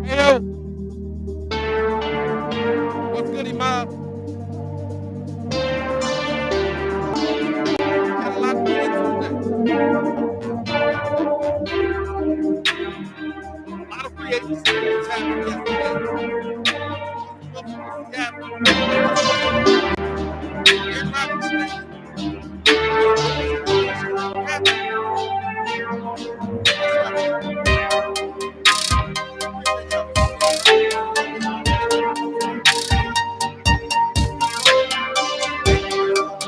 Yo, what's good, Imam? Got a lot to get into today. A lot of free agency moves happened yesterday. Wilson to Seattle. Aaron Rodgers staying. Any movement situation happening? Let's start here. Appreciate y'all for tuning in and rocking with us as always, man. Let's get to the phones. We talk Chicago sports weekly. This is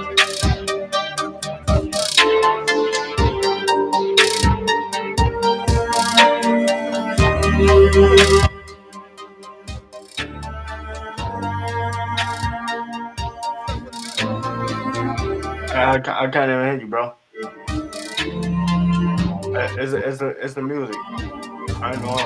the only channel that's rocking with Kontender Sports Chicago. Steph, what's good? I can't even hear you, bro. It's the music. I know.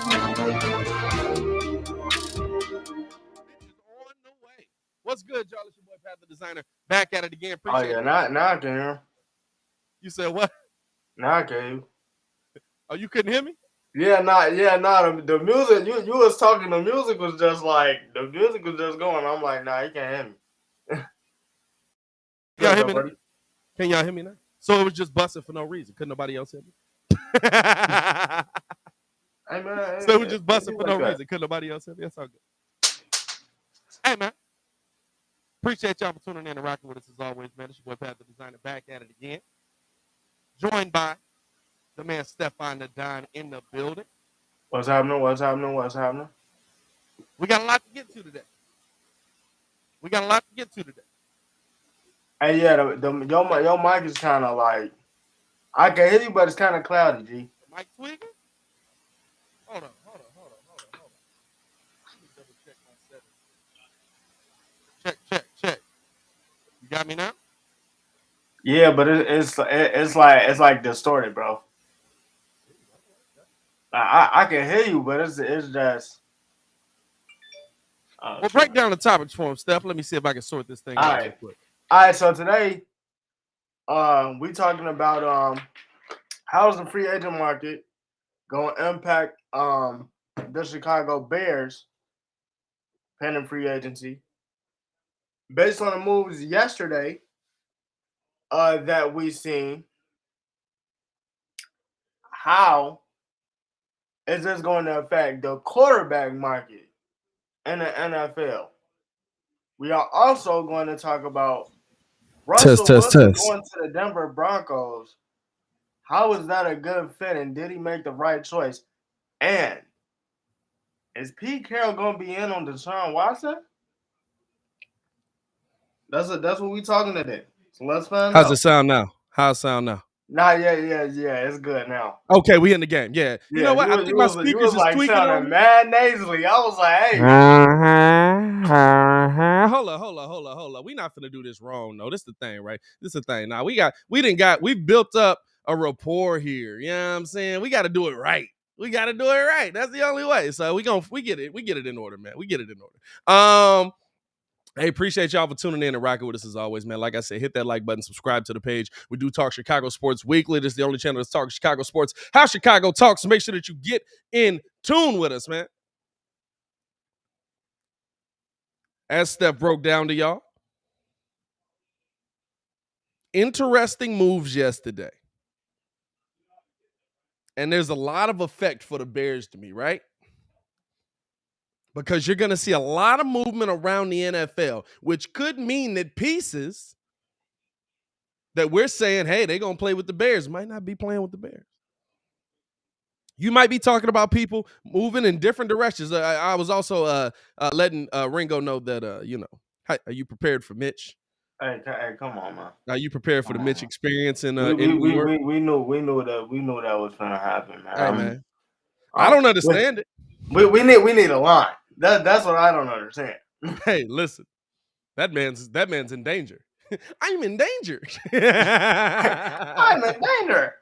Hey, what's good? Steph, what's good? It is on the way. What's good, y'all? It's your boy Pat the Designer. Back at it again. Oh Appreciate yeah, you. now I can hear. You said what? Now I can hear you. Oh, you couldn't hear me? The music you was talking. The music was just going. I'm like, nah, you can't hear me. Y'all Good hear though, me now? buddy. Can y'all hear me now? So it was just busting for no reason. Couldn't nobody else hear me? Hey man, So it was just it busting be for no like that. reason. Couldn't nobody else hear me? That's all good. Hey, man. Appreciate y'all for tuning in and rocking with us as always, man. It's your boy Pat the Designer back at it again. Joined by the man Stefan the Don in the building. What's happening? What's happening? What's happening? We got a lot to get to today. Hey, yeah, your mic is kind of like I can hear you, but it's kind of cloudy, G. Mike Twigger? Hold on. Let me double check my settings. Check. You got me now? Yeah, but it's like distorted, bro. I can hear you, but it's just. Well, break down the topics for him, Steph. Let me see if I can sort this thing out real quick. All right. So today, we talking about how's the free agent market going to impact the Chicago Bears pending free agency based on the moves yesterday that we seen. How is this going to affect the quarterback market in the NFL? We are also going to talk about Russell Wilson going to the Denver Broncos. How is that a good fit, and did he make the right choice? And is Pete Carroll going to be in on Deshaun Watson? That's what we talking today. So let's find out. How's it sound now? How's it sound now? Nah, yeah, it's good now. Okay, we in the game. Yeah. You know what? I think my you speakers was is like tweaking on sounding me. mad nasally. I was like, hey. Hold on. We not finna do this wrong, though. This the thing, right? This the thing. Now we built up a rapport here. You know what I'm saying? We gotta do it right. That's the only way. So we get it in order, man. We get it in order. Hey, appreciate y'all for tuning in and rocking with us as always, man. Like I said, hit that like button, subscribe to the page. We do talk Chicago sports weekly. This is the only channel that's talking Chicago sports, how Chicago talks. So make sure that you get in tune with us, man. As Steph broke down to y'all, interesting moves yesterday. And there's a lot of effect for the Bears to me, right? Because you're going to see a lot of movement around the NFL, which could mean that pieces that we're saying, hey, they're going to play with the Bears, might not be playing with the Bears. You might be talking about people moving in different directions. I was also letting Ringo know that, are you prepared for Mitch? Hey, come on, man. Are you prepared for the Mitch experience in New York? We knew that was gonna happen, man. Hey, man. I don't understand it. We need a line. That's what I don't understand. Hey, listen, that man's in danger. I'm in danger. I'm in danger.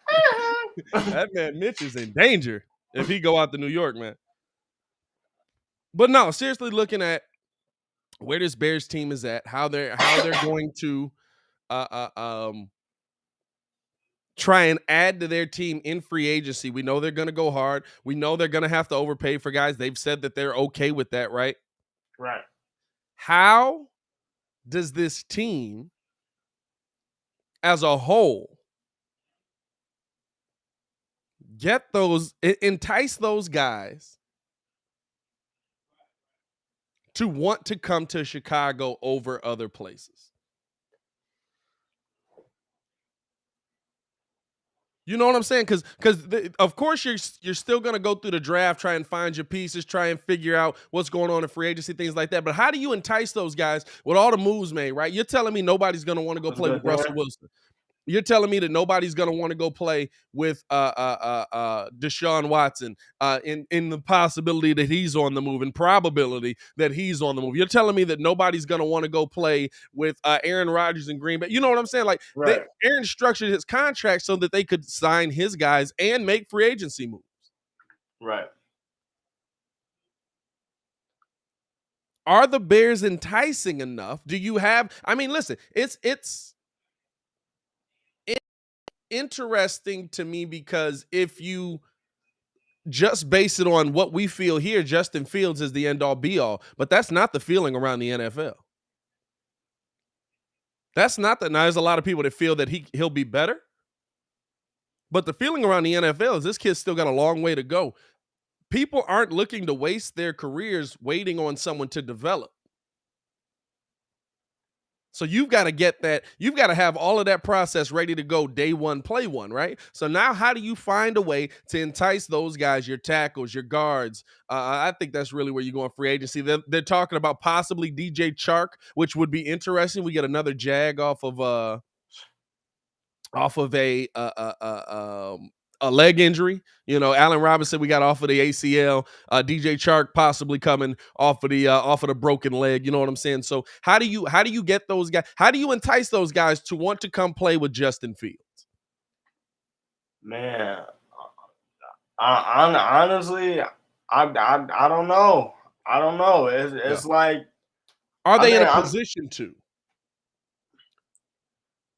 That man Mitch is in danger if he go out to New York, man. But no, seriously, looking at where this Bears team is at, how they're going to try and add to their team in free agency. We know they're going to go hard. We know they're going to have to overpay for guys. They've said that they're okay with that, right? Right. How does this team as a whole entice those guys to want to come to Chicago over other places? You know what I'm saying? Because of course you're still gonna go through the draft, try and find your pieces, try and figure out what's going on in free agency, things like that. But how do you entice those guys with all the moves made? Right? You're telling me nobody's gonna want to go What's play good with Russell there? Wilson. You're telling me that nobody's going to want to go play with Deshaun Watson in the possibility that he's on the move and probability that he's on the move. You're telling me that nobody's going to want to go play with Aaron Rodgers in Green Bay. You know what I'm saying? Like Right. Aaron structured his contract so that they could sign his guys and make free agency moves. Right. Are the Bears enticing enough? Do you have? I mean, listen, it's interesting to me because if you just base it on what we feel here, Justin Fields is the end all be all, but that's not the feeling around the NFL. That's not that. Now, there's a lot of people that feel that he'll be better, but the feeling around the NFL is this kid's still got a long way to go. People aren't looking to waste their careers waiting on someone to develop. So you've got to get that. You've got to have all of that process ready to go day one, play one, right? So now how do you find a way to entice those guys, your tackles, your guards? I think that's really where you go in free agency. They're talking about possibly DJ Chark, which would be interesting. We get another jag off of a leg injury. You know, Allen Robinson, we got off of the ACL. DJ Chark possibly coming off of the broken leg. You know what I'm saying? So how do you get those guys? How do you entice those guys to want to come play with Justin Fields? Man, honestly, I don't know. I don't know. It's like, Are I they in mean, a position to?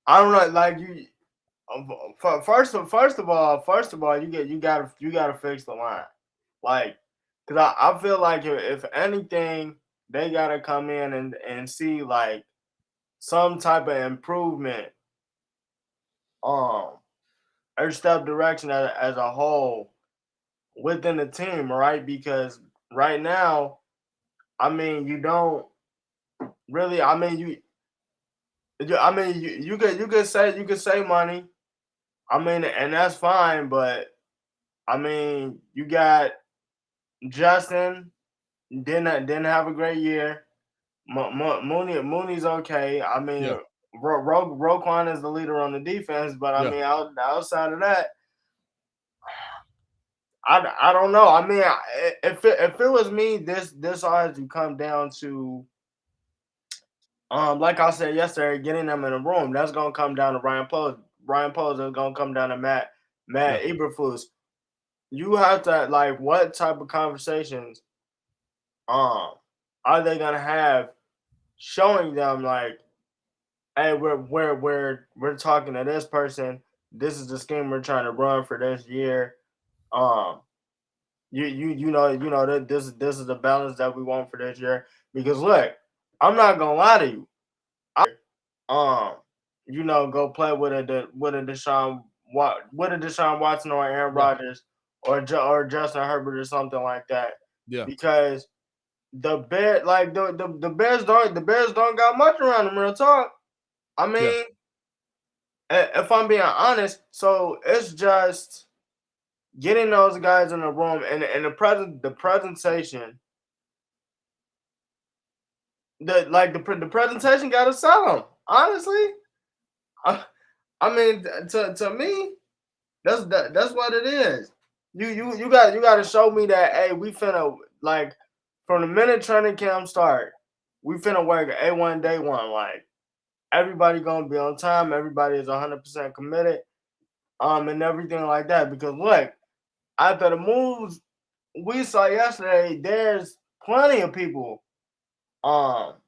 I don't know. Like you, first of all, you gotta fix the line. Like, cause I feel like if anything, they gotta come in and see like some type of improvement, or step direction as a whole within the team, right? Because right now, I mean, you don't really. I mean, you could say money. I mean, and that's fine, but I mean, you got Justin didn't have a great year. Mooney's okay. I mean, Yeah. Roquan is the leader on the defense, but I Yeah. mean, outside of that, I don't know. I mean, if it was me, this all has to come down to like I said yesterday, getting them in a room. That's gonna come down to Ryan Poles. Ryan Poles is gonna come down to Matt Yeah. Eberflus. You have to like what type of conversations are they gonna have showing them like, hey, we're talking to this person. This is the scheme we're trying to run for this year. Um, you know that this is the balance that we want for this year. Because look, I'm not gonna lie to you. Um, go play with a Deshaun Watson or Aaron Yeah. Rodgers or Justin Herbert or something like that. Yeah. Because the Bears don't got much around them. Real talk. I Yeah. mean, if I'm being honest, so it's just getting those guys in the room and the presentation. The presentation got to sell them. Honestly, I mean, to me, that's what it is. You got to show me that, hey, we finna, like, from the minute training camp start, we finna work A1 day one. Like, everybody gonna be on time. Everybody is 100% committed. And everything like that. Because look, after the moves we saw yesterday, there's plenty of people out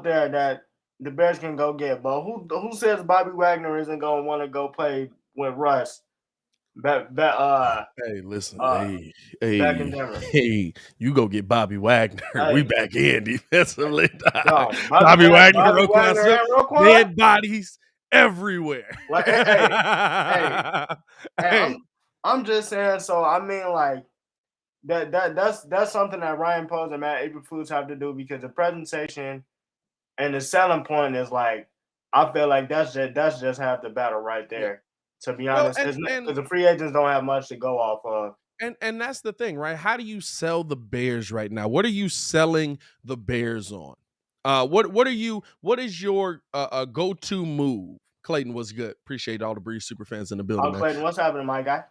there that the Bears can go get. But who says Bobby Wagner isn't gonna want to go play with Russ? Hey, listen, Back in Denver. hey, you go get Bobby Wagner. We Hey, back in defensively. no, Bobby Wagner, Bobby Roquan Wagner Smith, and Roquan. dead bodies everywhere. Like, hey, Hey, I'm just saying. So I mean, like that's something that Ryan Post and Matt Eberflus have to do because the presentation and the selling point is like, I feel like that's just half the battle right yeah. there. To be Well, honest, because the free agents don't have much to go off of. and that's the thing, right? How do you sell the Bears right now? What are you selling the Bears on? What is your go-to move? Clayton was good. Appreciate all the Breeze super fans in the building, man. Clayton, what's happening, my guy?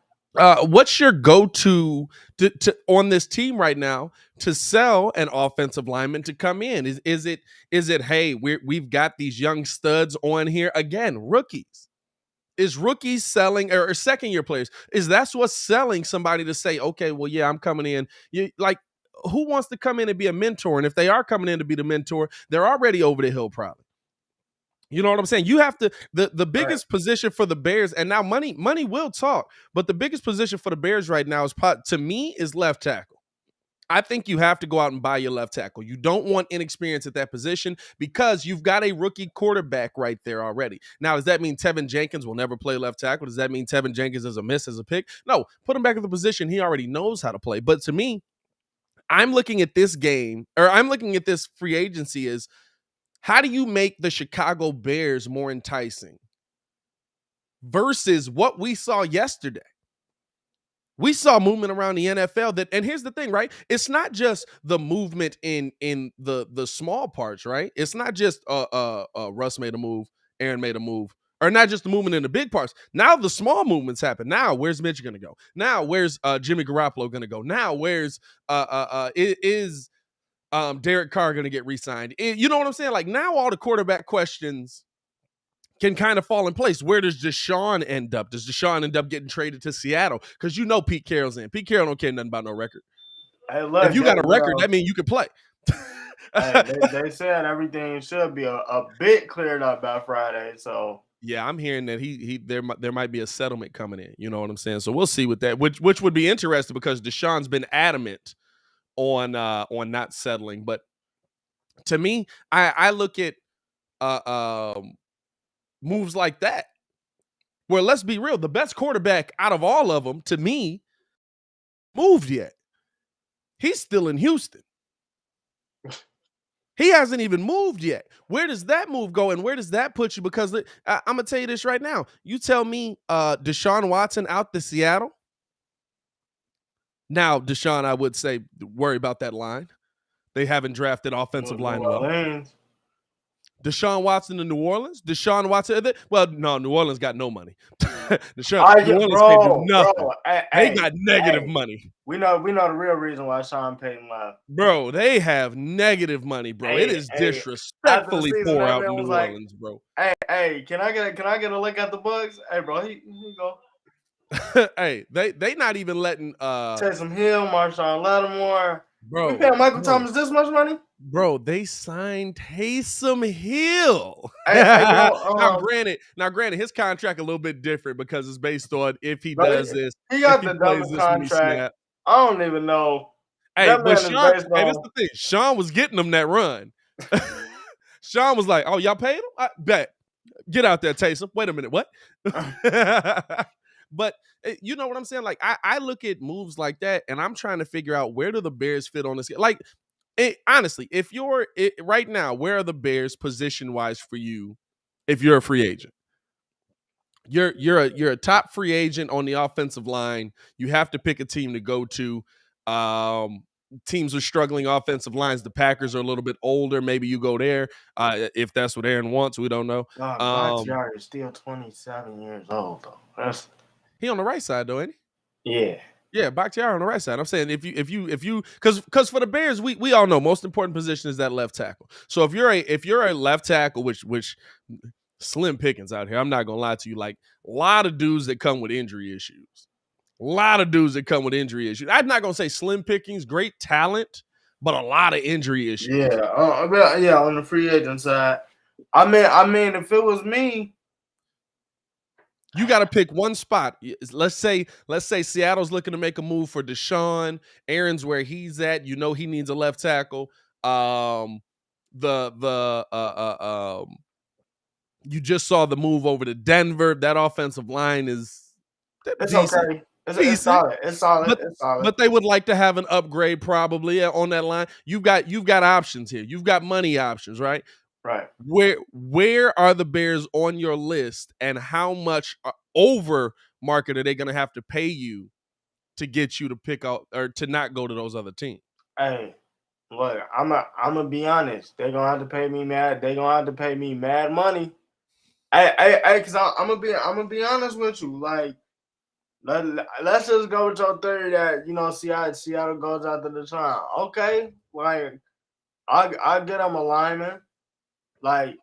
What's your go-to to on this team right now to sell an offensive lineman to come in? Is it hey, we've got these young studs on here again, rookies? Is rookies selling or second year players? Is that's what's selling somebody to say, okay, well, yeah, I'm coming in. You like who wants to come in and be a mentor? And if they are coming in to be the mentor, they're already over the hill, probably. You know what I'm saying? You have to the biggest position for the Bears, and now money will talk, but the biggest position for the Bears right now is to me is left tackle. I think you have to go out and buy your left tackle. You don't want inexperience at that position because you've got a rookie quarterback right there already. Now, does that mean Tevin Jenkins will never play left tackle? Does that mean Tevin Jenkins is a miss as a pick? No, put him back in the position he already knows how to play. But to me, I'm looking at this game, or I'm looking at this free agency as how do you make the Chicago Bears more enticing versus what we saw yesterday? We saw movement around the NFL that, and here's the thing, right? It's not just the movement in the small parts, right? It's not just Russ made a move, Aaron made a move, or not just the movement in the big parts. Now the small movements happen. Now where's Mitch gonna go? Now where's Jimmy Garoppolo gonna go? Now where's is Derek Carr gonna get re-signed? You know what I'm saying? Like now all the quarterback questions can kind of fall in place. Where does Deshaun end up? Does Deshaun end up getting traded to Seattle? Because you know Pete Carroll's in. Pete Carroll don't care nothing about no record. Hey, look, if you got a record, that means you can play. Hey, they said everything should be a bit cleared up by Friday. So yeah, I'm hearing that there might be a settlement coming in. You know what I'm saying? So we'll see with that, which would be interesting because Deshaun's been adamant on not settling. But to me, I look at moves like that. Well, let's be real. The best quarterback out of all of them, to me, moved yet. He's still in Houston. He hasn't even moved yet. Where does that move go, and where does that put you? Because I'm going to tell you this right now. You tell me Deshaun Watson out to Seattle. Now, Deshaun, I would say, worry about that line. They haven't drafted offensive line well. Deshaun Watson in New Orleans. Deshaun Watson. Well, no, New Orleans got no money. New Orleans can't do nothing. They got negative money. We know the real reason why Sean Payton left. Bro, they have negative money, bro. It is disrespectfully poor out in New Orleans, bro. Hey, can I get a look at the books? Hey, bro, here you go. Hey, they not even letting Taysom Hill, Marshawn Lattimore. Bro, we paying Michael Thomas this much money? Bro, they signed Taysom Hill. Hey, now, granted, his contract a little bit different because it's based on if he does this. He got the dumbest contract. I don't even know. Hey, but Sean, this is the thing. Sean was getting them that run. Sean was like, "Oh, y'all paid him? I bet. Get out there, Taysom. Wait a minute, what?" But you know what I'm saying? Like, I look at moves like that, and I'm trying to figure out where do the Bears fit on this. Like, honestly, if you're right now, where are the Bears position wise for you? If you're a free agent, you're a top free agent on the offensive line. You have to pick a team to go to. Teams are struggling offensive lines. The Packers are a little bit older. Maybe you go there if that's what Aaron wants. We don't know. Bakhtiari is still 27 years old though. He on the right side though, ain't he? Yeah. Yeah, Bakhtiari on the right side. I'm saying if you because for the Bears, we all know most important position is that left tackle. So if you're a left tackle, which slim pickings out here, I'm not gonna lie to you, like a lot of dudes that come with injury issues. I'm not gonna say slim pickings, great talent, but a lot of injury issues. Yeah, on the free agent side. I mean, if it was me, You got to pick one spot. Let's say Seattle's looking to make a move for Deshaun. Aaron's where he's at. You know he needs a left tackle. You just saw the move over to Denver. That offensive line is it's decent, okay. It's decent, solid. It's solid. but It's solid. but they would like to have an upgrade probably on that line. You've got options here. You've got money options, right? Right. Where are the Bears on your list, and how much over market are they going to have to pay you to get you to pick out or to not go to those other teams? Hey, look, I'm gonna be honest. They're gonna have to pay me mad. They're gonna have to pay me mad money. Cause I'm gonna be honest with you. Like, let's just go with your theory that Seattle goes after the time. Okay, like I get them a lineman. Like,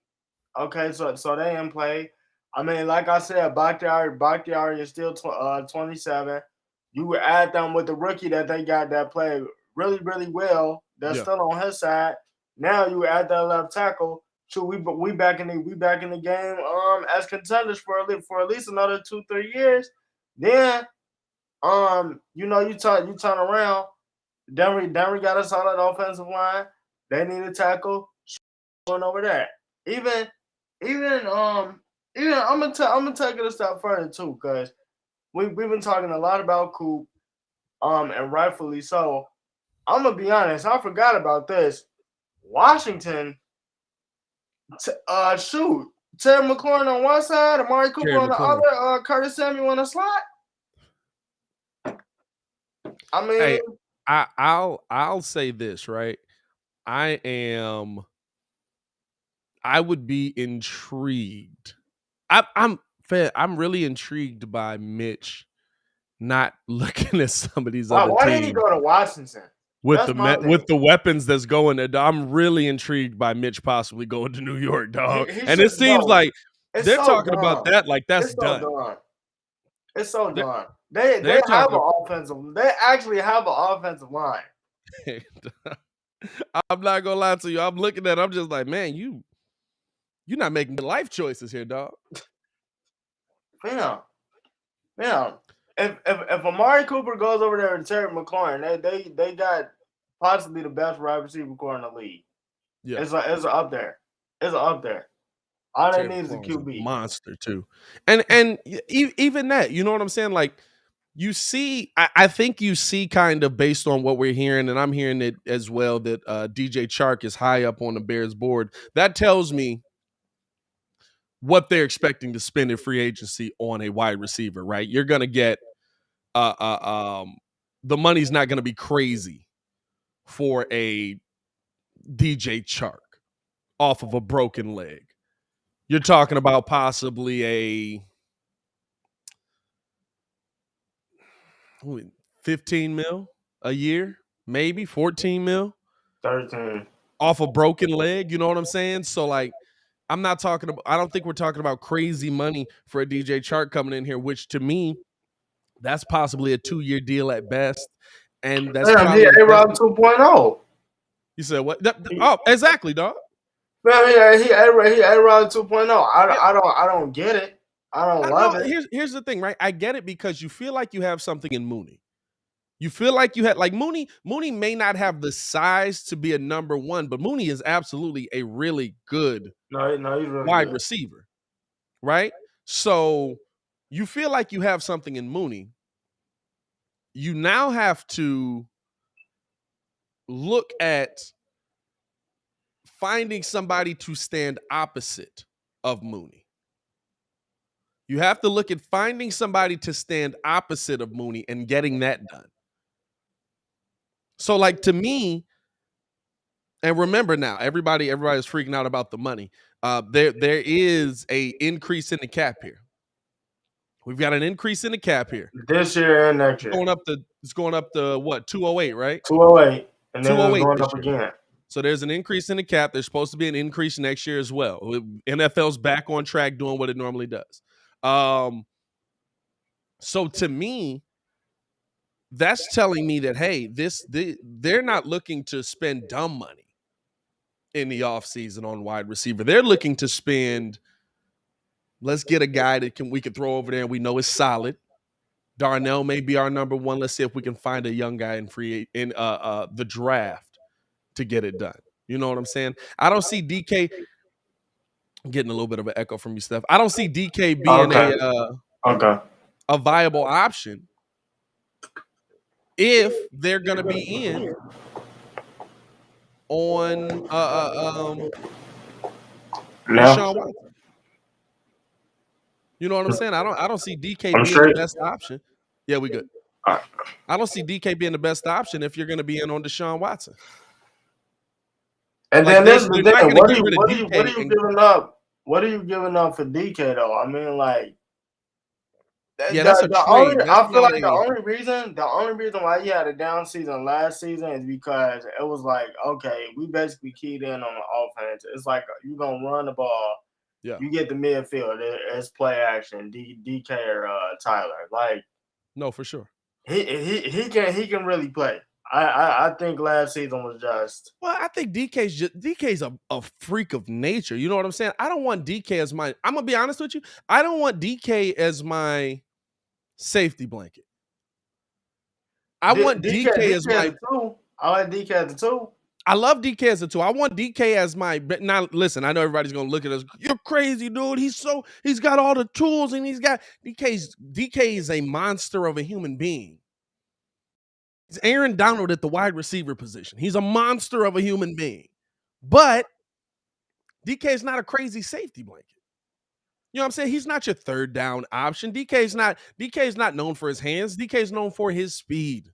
okay, so they in play. I mean, like I said, Bakhtiari is still 27. You would add them with the rookie that they got that played really, really well. That's still on his side. Now you add that left tackle. So we back in the game as contenders for at least another 2-3 years. Then you turn around. Denver got a solid offensive line. They need a tackle. Going over that. Even I'm gonna take it a step further too, because we've been talking a lot about Coop, and rightfully so. I'm gonna be honest, I forgot about this. Washington, shoot, Terry McLaurin on one side, Amari Cooper on the other, Curtis Samuel on the slot. I mean, hey, I'll say this, right? I would be intrigued. I'm really intrigued by Mitch not looking at some of these other why teams. did he go to Washington? With the weapons that's going there, I'm really intrigued by Mitch possibly going to New York, dog. And it seems like they're talking about that like that's done. It's so done. They have an offensive. They actually have an offensive line. I'm not gonna lie to you. I'm looking at it, I'm just like, man, you're not making good life choices here, dog. Yeah. If Amari Cooper goes over there and Terry McLaurin, they got possibly the best wide receiver core in the league. Yeah, it's up there. It's up there. All they need is a QB. Monster too, and even that, you know what I'm saying? Like, you see, I think you see kind of based on what we're hearing, and I'm hearing it as well, that DJ Chark is high up on the Bears board. That tells me what they're expecting to spend in free agency on a wide receiver, right? You're gonna get the money's not gonna be crazy for a DJ Chark off of a broken leg. You're talking about possibly a 15 mil a year, maybe 14 mil. 13. Off a broken leg, you know what I'm saying? So, like, I don't think we're talking about crazy money for a DJ Chark coming in here, which to me, that's possibly a 2-year deal at best. And that's probably A-Rod 2.0. You said what? Exactly, dog. Man, he A-Rod 2.0. I don't get it. I don't love it. Here's the thing, right? I get it because you feel like you have something in Mooney. You feel like you had like Mooney may not have the size to be a number one, but Mooney is absolutely a really good he's really wide good receiver, right? So you feel like you have something in Mooney. You now have to look at finding somebody to stand opposite of Mooney. You have to look at finding somebody to stand opposite of Mooney and getting that done. So, like, to me, and remember now, everybody is freaking out about the money. There is a increase in the cap here. We've got an increase in the cap here this year and next year. It's going up to what, 208, right? 208, and then it's going up again. So there's an increase in the cap. There's supposed to be an increase next year as well. NFL's back on track doing what it normally does. So to me, that's telling me that, hey, they're not looking to spend dumb money. in the offseason on wide receiver. They're looking to spend. Let's get a guy that we can throw over there and we know is solid. Darnell may be our number one. Let's see if we can find a young guy in the draft to get it done. You know what I'm saying? I don't see DK. I'm getting a little bit of an echo from you, Steph. I don't see DK being a viable option if they're going to be in on Deshaun Watson. You know what I'm saying? I don't see DK being the best option. Yeah, we good. I don't see DK being the best option if you're going to be in on Deshaun Watson. And then this is the thing. What are you giving up? What are you giving up for DK though? I mean, like, that's a trade. I feel like the only reason why he had a down season last season is because it was like, okay, we basically keyed in on the offense. It's like you're gonna run the ball. Yeah. You get the midfield. It's play action. DK or Tyler. Like, no, for sure. He can really play. I think last season was just. Well, I think DK's a freak of nature. You know what I'm saying? I don't want DK as my. I'm gonna be honest with you. I don't want DK as my safety blanket. I want DK as my. I like DK as a 2. I love DK as a 2. I want DK as my. Now, listen. I know everybody's gonna look at us. You're crazy, dude. He's got all the tools, and he's got DK is a monster of a human being. It's Aaron Donald at the wide receiver position. He's a monster of a human being. But DK is not a crazy safety blanket. You know what I'm saying? He's not your third down option. DK is not known for his hands. DK is known for his speed.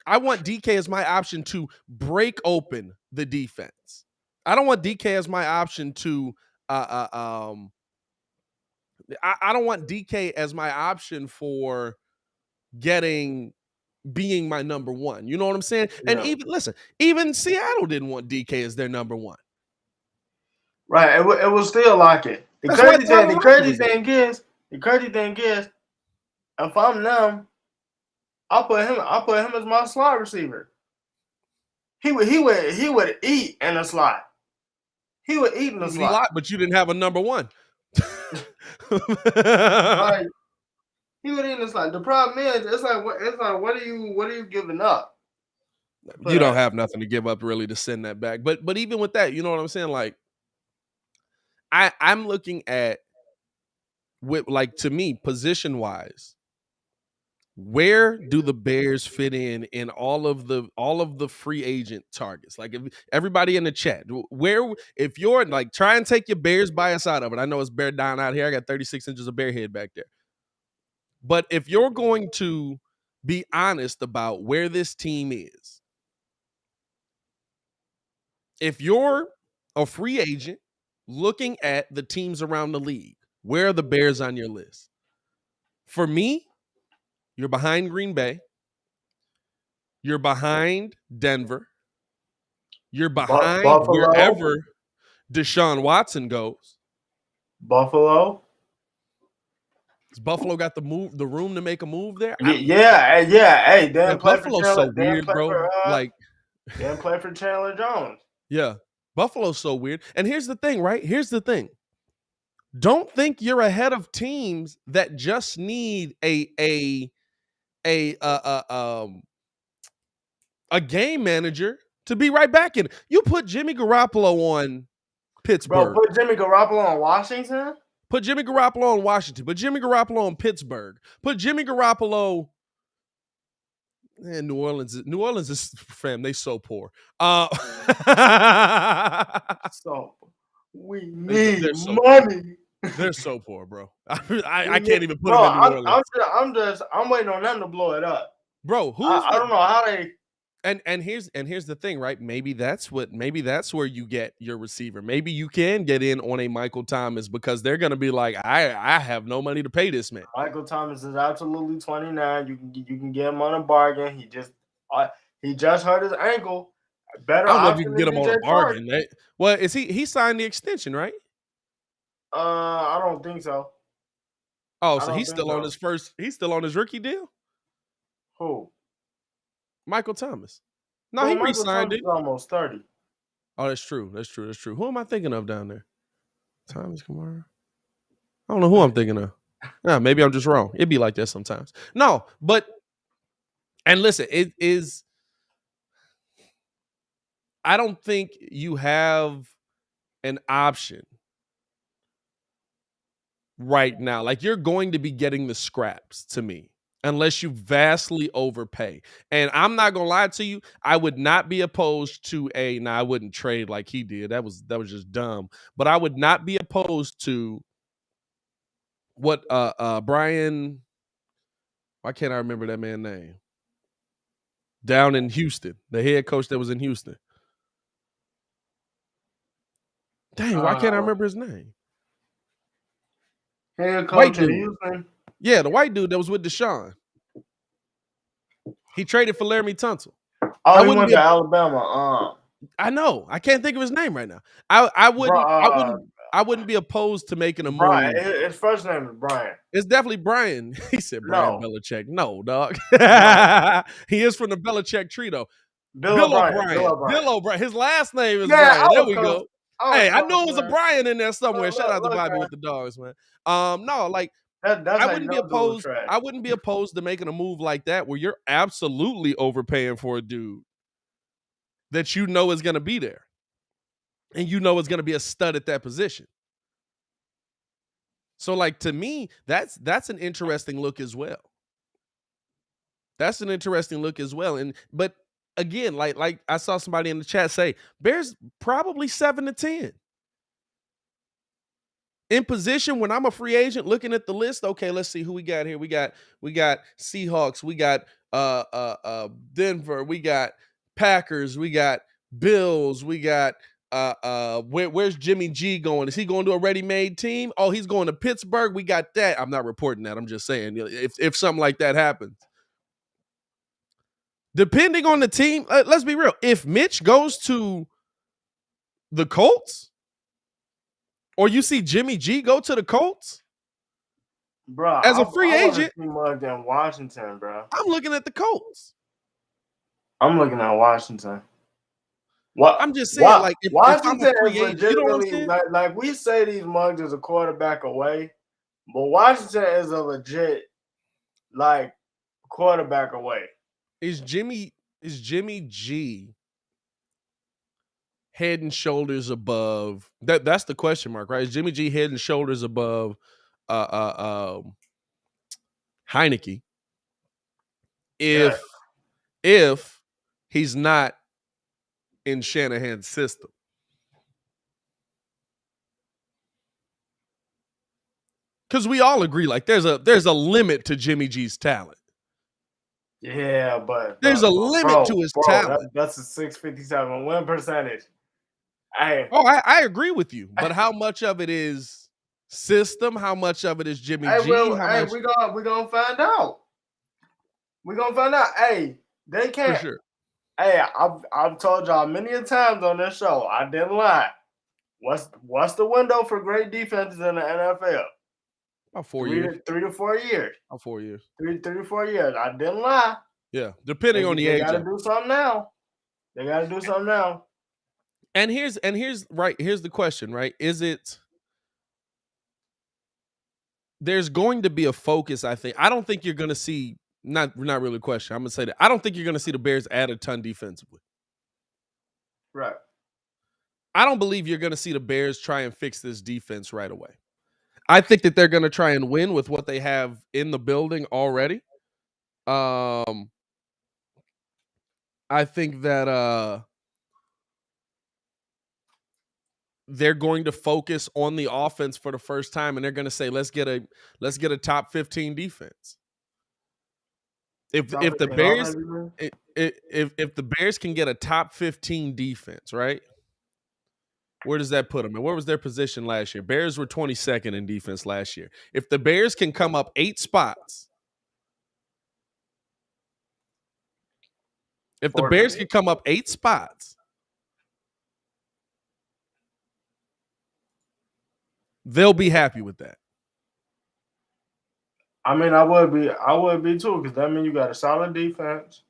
I want DK as my option to break open the defense. I don't want DK as my option to I don't want DK as my option for being my number one. You know what I'm saying? Yeah. And even Seattle didn't want DK as their number one. Right. It was still like it. The crazy thing is, if I'm them, I'll put him as my slot receiver. He would eat in the slot. He would eat in the slot. But you didn't have a number one. Like, he would eat in the slot. The problem is, it's like what are you giving up? You don't have nothing to give up really to send that back. But even with that, you know what I'm saying? Like, I'm looking at to me, position wise, where do the Bears fit in all of the free agent targets? Like, if everybody in the chat, if you're like, try and take your Bears bias out of it. I know it's bear down out here. I got 36 inches of bear head back there. But if you're going to be honest about where this team is, if you're a free agent looking at the teams around the league, where are the Bears on your list? For me, you're behind Green Bay. You're behind Denver. You're behind wherever Deshaun Watson goes. Buffalo. Has Buffalo got the room to make a move there? Yeah. Hey, Buffalo's so weird, bro. Like, they didn't play for Chandler Jones. Yeah, Buffalo's so weird. And here's the thing, right? Here's the thing. Don't think you're ahead of teams that just need a game manager to be right back in. You put Jimmy Garoppolo on Pittsburgh. Bro, put Jimmy Garoppolo on Washington. Put Jimmy Garoppolo on Washington. Put Jimmy Garoppolo on Pittsburgh. Put Jimmy Garoppolo. And New Orleans is fam. They so poor. So we need money. They're so poor, bro. I can't even put them in New Orleans. I'm waiting on them to blow it up, bro. I don't know how they. And here's the thing, right? Maybe that's where you get your receiver. Maybe you can get in on a Michael Thomas because they're gonna be like, I have no money to pay this man. Michael Thomas is absolutely 29. You can get him on a bargain. He just hurt his ankle. Better. I don't know if you can get him on a bargain. Well, he signed the extension, right? I don't think so. Oh, so he's still on his rookie deal? Who? Michael Thomas. No, he re-signed it. Almost 30. Oh, that's true. That's true. That's true. Who am I thinking of down there? Thomas Kamara. I don't know who I'm thinking of. Yeah, maybe I'm just wrong. It'd be like that sometimes. No, but and listen, it is. I don't think you have an option right now. Like you're going to be getting the scraps to me unless you vastly overpay. And I'm not gonna lie to you, I would not be opposed to I wouldn't trade like he did. That was just dumb. But I would not be opposed to what Brian, why can't I remember that man's name? Down in Houston, the head coach that was in Houston. Dang, why can't I remember his name? Head White coach in dude. Houston. Yeah, the white dude that was with Deshaun. He traded for Laramie Tunsil. Oh, he went to Alabama. I know. I can't think of his name right now. I wouldn't be opposed to making a Brian. move. His first name is Brian. It's definitely Brian. He said Brian Belichick. No, dog. No. He is from the Belichick tree, though. Bill O'Brien. His last name is Brian. There we go. Hey, I knew it was a Brian in there somewhere. Shout out to Bobby with the dogs, man. No, like I wouldn't be opposed. I wouldn't be opposed to making a move like that where you're absolutely overpaying for a dude that you know is going to be there, and you know is going to be a stud at that position. So, like to me, that's an interesting look as well. That's an interesting look as well. But again, like I saw somebody in the chat say, Bears probably 7-10. In position when I'm a free agent looking at the list, okay, let's see who we got here. We got Seahawks, we got Denver, we got Packers, we got Bills, we got where's Jimmy G going? Is he going to a ready-made team? Oh, he's going to Pittsburgh. We got that. I'm not reporting that. I'm just saying if something like that happens. Depending on the team, let's be real. If Mitch goes to the Colts, or you see Jimmy G go to the Colts, bro, as a free agent, in Washington, bro. I'm looking at the Colts. I'm looking at Washington. What I'm just saying, like if Washington I'm a free agent, you know what I'm saying? Like we say these mugs is a quarterback away, but Washington is a legit like quarterback away. Is Jimmy G head and shoulders above that's the question mark, right? Is Jimmy G head and shoulders above Heineke if he's not in Shanahan's system? Because we all agree, like there's a limit to Jimmy G's talent. Yeah, but there's a limit to his talent. That's a 657 win percentage. I agree with you, but how much of it is system? How much of it is Jimmy G? We're gonna find out. We're gonna find out. Hey, they can't. For sure. Hey, I've told y'all many a times on this show. I didn't lie. What's the window for great defenses in the NFL? About 4 years. 3 to 4 years. About 4 years. 3 to 4 years. I didn't lie. Yeah, depending on the age. They gotta do something now. And here's the question, right? Is it there's going to be a focus, I think. I don't think you're gonna see not really a question. I'm gonna say that. I don't think you're gonna see the Bears add a ton defensively. Right. I don't believe you're gonna see the Bears try and fix this defense right away. I think that they're gonna try and win with what they have in the building already. I think that they're going to focus on the offense for the first time, and they're going to say, let's get a top 15 defense. If the Bears can get a top 15 defense, right? Where does that put them? And where was their position last year? Bears were 22nd in defense last year. If the Bears can come up 8 spots, they'll be happy with that. I mean, I would be too, because that means you got a solid defense,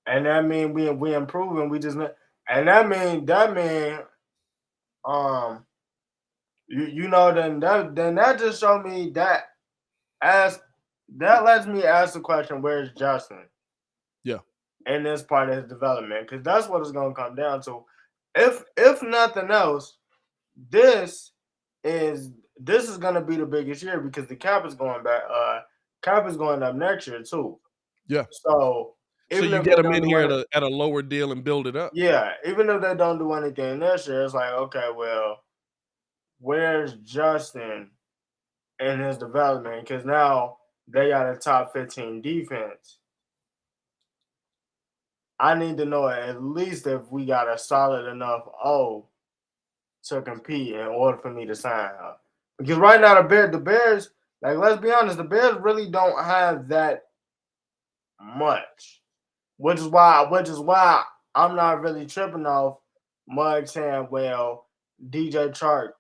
and that means we improving. We just And that mean then that just showed me that that lets me ask the question, where's Justin? Yeah. In this part of his development, because that's what it's gonna come down to. If nothing else, this is gonna be the biggest year because the cap is going back. Cap is going up next year too. Yeah. So So even you if get they them don't in do here anything, at a lower deal and build it up. yeah, even if they don't do anything this year, it's like, okay, well, where's Justin in his development? Because now they got a top 15 defense. I need to know at least if we got a solid enough O to compete in order for me to sign her. Because right now the Bears, like, let's be honest, the Bears really don't have that much, which is why I'm not really tripping off Mug saying, well, DJ Chark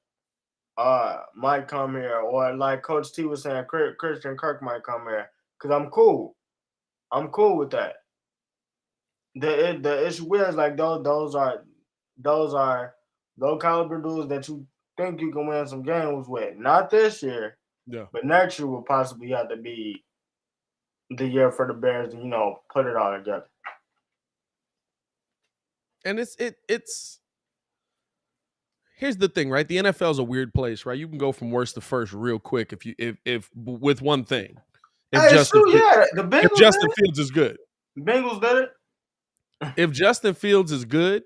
might come here, or like Coach T was saying, Christian Kirk might come here, because I'm cool. I'm cool with that. The issue is, like, those are low caliber dudes that you think you can win some games with. Not this year, Yeah. but next year will possibly have to be the year for the Bears to put it all together. And it's here's the thing, right? The NFL is a weird place, right? You can go from worst to first real quick if with one thing. If Hey, it's true, yeah. The if Bengals Justin did it. Fields is good. Bengals did it. If Justin Fields is good,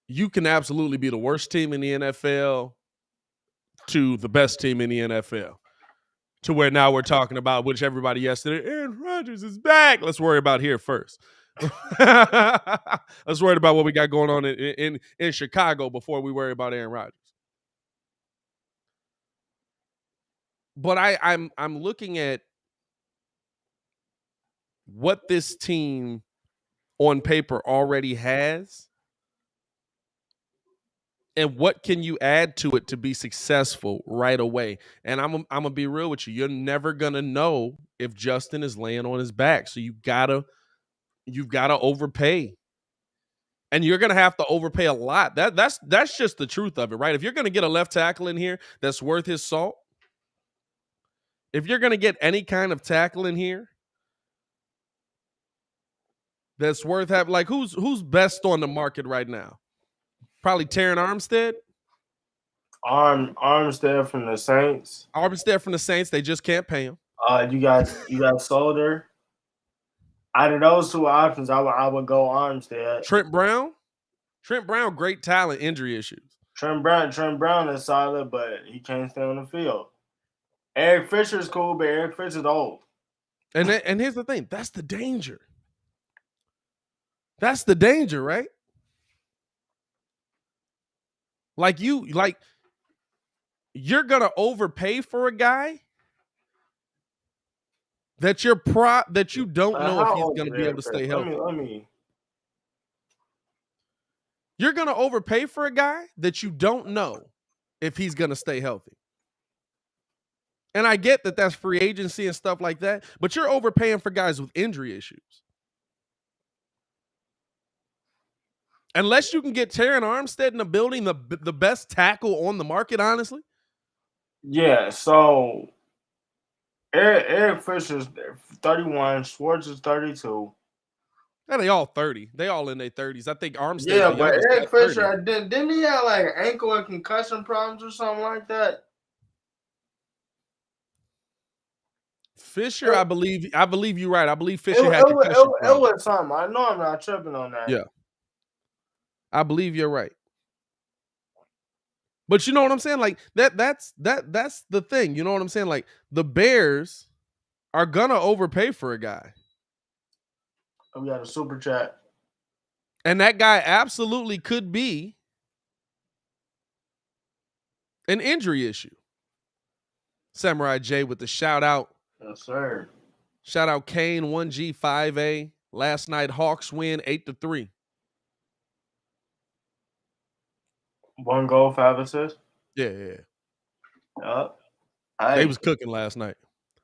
you can absolutely be the worst team in the NFL to the best team in the NFL. To where now we're talking about, which everybody yesterday, Aaron Rodgers is back. Let's worry about here first. Let's worry about what we got going on in Chicago before we worry about Aaron Rodgers. But I'm looking at what this team on paper already has, and what can you add to it to be successful right away. And I'm gonna be real with you. You're never gonna know if Justin is laying on his back. So you've gotta overpay. And you're gonna have to overpay a lot. That's just the truth of it, right? If you're gonna get a left tackle in here that's worth his salt, if you're gonna get any kind of tackle in here that's worth having, like, who's best on the market right now? Probably Terran Armstead. Armstead from the Saints. Armstead from the Saints. They just can't pay him. You got Solder. Out of those two options, I would go Armstead. Trent Brown, great talent, injury issues. Trent Brown is solid, but he can't stay on the field. Eric Fisher's cool, but Eric Fisher's old. And here's the thing. That's the danger. That's the danger, right? You're gonna overpay for a guy that you don't know if he's gonna be able to stay healthy. You're gonna overpay for a guy that you don't know if he's gonna stay healthy. And I get that that's free agency and stuff like that, but you're overpaying for guys with injury issues. Unless you can get Terran Armstead in the building, the best tackle on the market, honestly. Yeah, so Eric Fisher's 31, Schwartz is 32. And they all 30. They all in their 30s. I think Armstead. Yeah, but Eric Fisher, didn't he have like ankle and concussion problems or something like that? Fisher, I believe you're right. I believe Fisher had concussion problems. It was something. I know I'm not tripping on that. Yeah. I believe you're right. But you know what I'm saying? Like that's the thing. You know what I'm saying? Like, the Bears are gonna overpay for a guy. We got a super chat. And that guy absolutely could be an injury issue. Samurai J with the shout out. Yes, sir. Shout out Kane, 1G, 5A. Last night, Hawks win 8-3. 1 goal, 5 assists. Yeah. Yep. They was cooking last night.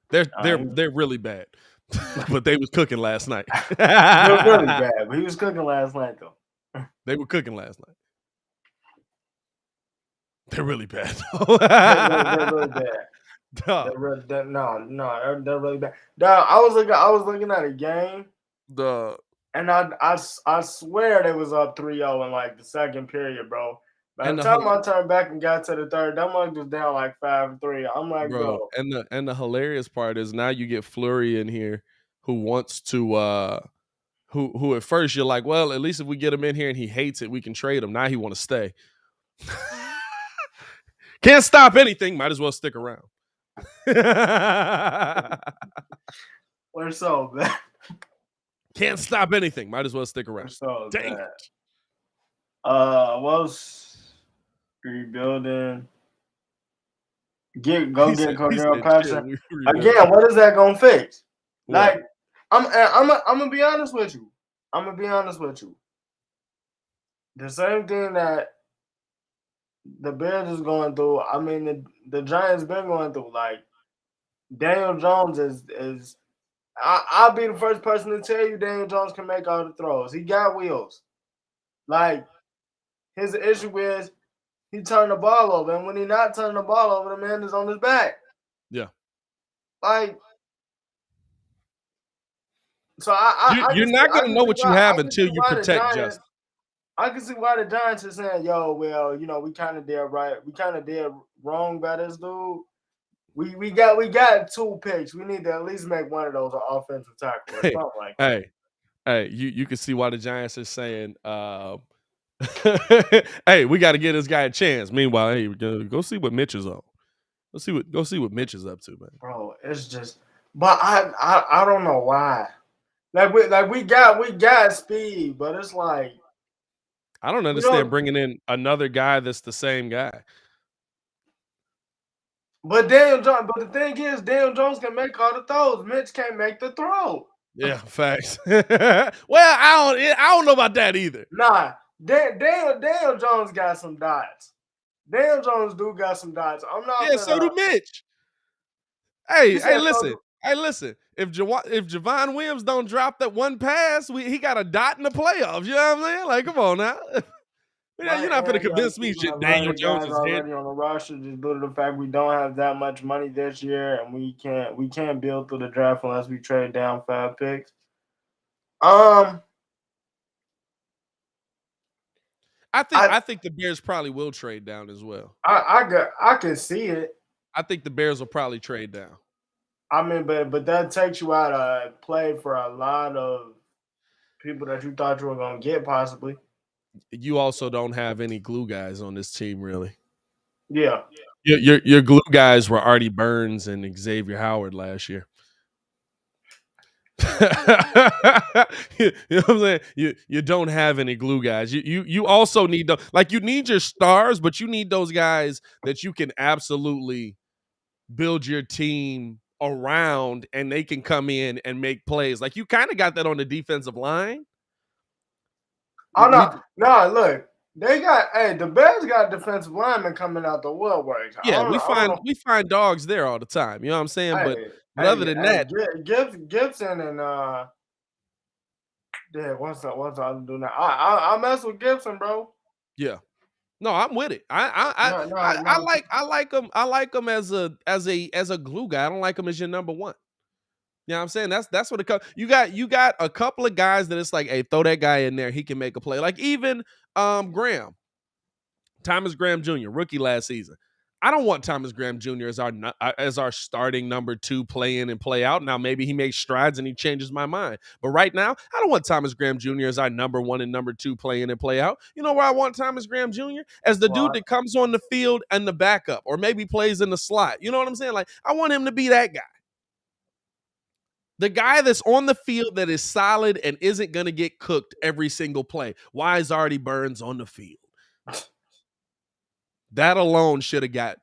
They're really bad. But they was cooking last night. They're really bad. But he was cooking last night though. They were cooking last night. They're really bad. They're really bad. Duh. They're really bad. Dog, I was looking at a game, and I swear they was up 3-0 in like the second period, bro. By the time I turned back and got to the third, that one was down like 5-3. I'm like, bro. And the hilarious part is now you get Fleury in here who wants to who at first you're like, well, at least if we get him in here and he hates it, we can trade him. Now he want to stay. Can't stop anything. Might as well stick around. We're so bad. Can't stop anything. Might as well stick around. So dang bad. it. Was rebuilding. Get Cordell Patterson. Again, what is that gonna fix? What? Like, I'm gonna be honest with you. The same thing that the Bears is going through. I mean, the Giants been going through. Like, Daniel Jones is. I'll be the first person to tell you Daniel Jones can make all the throws. He got wheels. Like, his issue is he turned the ball over, and when he not turning the ball over, the man is on his back. Yeah. Like, so you're not gonna know what you have until you protect Justin. I can see why the Giants are saying, "Yo, well, we kind of did right. We kind of did wrong by this dude. We got 2 picks. We need to at least make one of those an offensive tackle or something like that." Hey, you can see why the Giants are saying, "Hey, we got to give this guy a chance." Meanwhile, hey, go see what Mitch is on. Go see what Mitch is up to, man. Bro, it's just, but I don't know why. We got speed, but it's like I don't understand bringing in another guy that's the same guy. But the thing is, Daniel Jones can make all the throws. Mitch can't make the throw. Yeah, facts. Well, I don't know about that either. Nah, Daniel Jones got some dots. Daniel Jones do got some dots. I'm not. Yeah, so do Mitch. Hey, listen. If Javon Williams don't drop that one pass, he got a dot in the playoffs. You know what I'm saying? Like, come on now. You're not going to convince me Daniel Jones is already on the roster just due to the fact we don't have that much money this year, and we can't build through the draft unless we trade down 5 picks. I think the Bears probably will trade down as well. I can see it. I think the Bears will probably trade down. I mean, but that takes you out of play for a lot of people that you thought you were going to get possibly. You also don't have any glue guys on this team, really. Yeah. Your glue guys were Artie Burns and Xavier Howard last year. You know what I'm saying? You don't have any glue guys. You also need you need your stars, but you need those guys that you can absolutely build your team around, and they can come in and make plays. Like, you kind of got that on the defensive line. Oh no! Look, the Bears got defensive linemen coming out the woodwork. Yeah, we find dogs there all the time. You know what I'm saying? But other than that, Gibson and what's I do now? I mess with Gibson, bro. Yeah. No, I'm with it. I like him. I like him as a glue guy. I don't like him as your number one. You know what I'm saying? That's what it comes. You got a couple of guys that it's like, hey, throw that guy in there. He can make a play. Like, even Graham, Thomas Graham Jr., rookie last season. I don't want Thomas Graham Jr. as our starting number 2 play in and play out. Now, maybe he makes strides and he changes my mind. But right now, I don't want Thomas Graham Jr. as our number 1 and number 2 play in and play out. You know where I want Thomas Graham Jr.? As the dude that comes on the field and the backup, or maybe plays in the slot. You know what I'm saying? Like, I want him to be that guy. The guy that's on the field that is solid and isn't going to get cooked every single play. Why is Artie Burns on the field? That alone should have got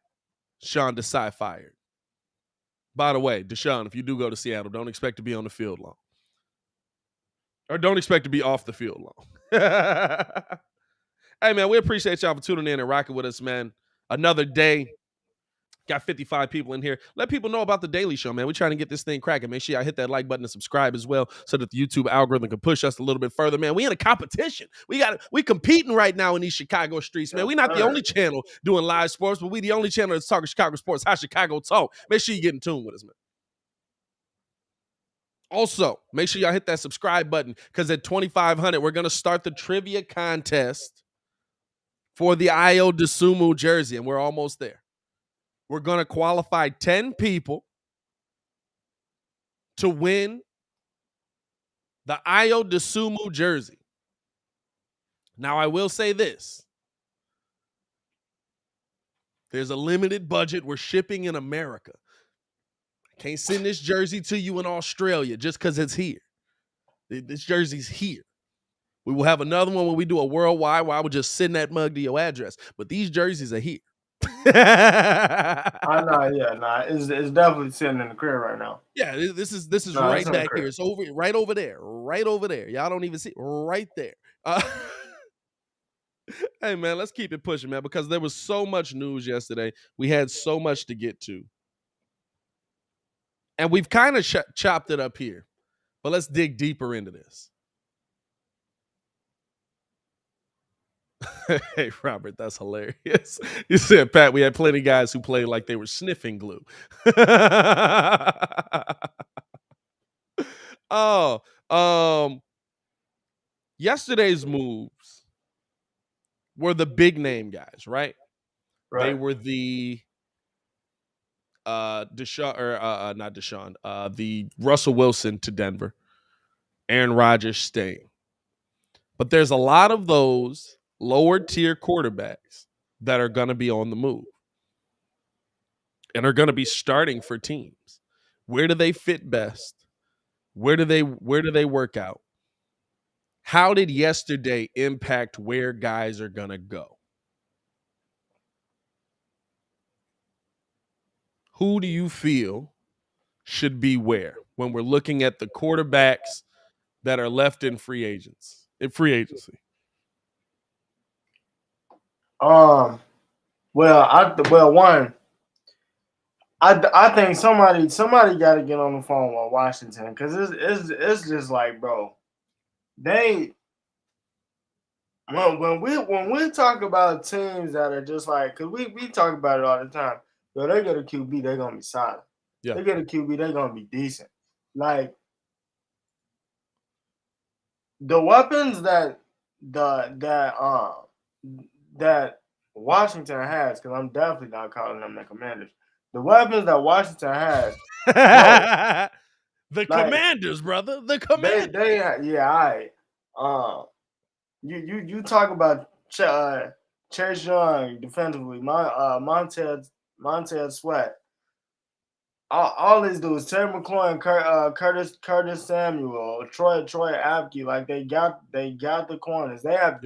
Sean Desai fired. By the way, Deshaun, if you do go to Seattle, don't expect to be on the field long. Or don't expect to be off the field long. Hey, man, we appreciate y'all for tuning in and rocking with us, man. Another day, Got 55 people in here. Let people know about the Daily Show, man. We're trying to get this thing cracking. Make sure y'all hit that like button and subscribe as well, so that the YouTube algorithm can push us a little bit further, man. We in a competition. We competing right now in these Chicago streets, man. We're not the only channel doing live sports, but we the only channel that's talking Chicago sports. How Chicago talk. Make sure you get in tune with us, man. Also, make sure y'all hit that subscribe button, because at 2,500, we're going to start the trivia contest for the Ayo Dosunmu jersey, and we're almost there. We're going to qualify 10 people to win the Ayo Dosunmu jersey. Now, I will say this. There's a limited budget. We're shipping in America. I can't send this jersey to you in Australia just because it's here. This jersey's here. We will have another one when we do a worldwide where I would just send that mug to your address. But these jerseys are here. I know, yeah, it's definitely sitting in the crib right now. Yeah, this is right back here. It's right over there. Y'all don't even see it. Right there. Hey, man, let's keep it pushing, man, because there was so much news yesterday. We had so much to get to. And we've kind of chopped it up here. But let's dig deeper into this. Hey, Robert, that's hilarious. You said, Pat, we had plenty of guys who played like they were sniffing glue. Yesterday's moves were the big name guys, right? They were the Deshaun, or not Deshaun, the Russell Wilson to Denver, Aaron Rodgers staying. But there's a lot of those lower tier quarterbacks that are going to be on the move and are going to be starting for teams. Where do they fit best? Where do they work out? How did yesterday impact where guys are going to go? Who do you feel should be where when we're looking at the quarterbacks that are left in free agency? Well, I think somebody got to get on the phone with Washington, because it's just like, bro, when we talk about teams that are just like, because we talk about it all the time, but they get a QB, they're gonna be solid. Yeah. They get a QB, they're gonna be decent. Like the weapons that Washington has, because I'm definitely not calling them the Commanders. The weapons that Washington has, the Commanders, brother, the Commanders. You talk about Chase Young defensively, Montez Sweat, all these dudes, Terry McLaurin, Curtis Samuel, Troy Apke, like they got the corners. They have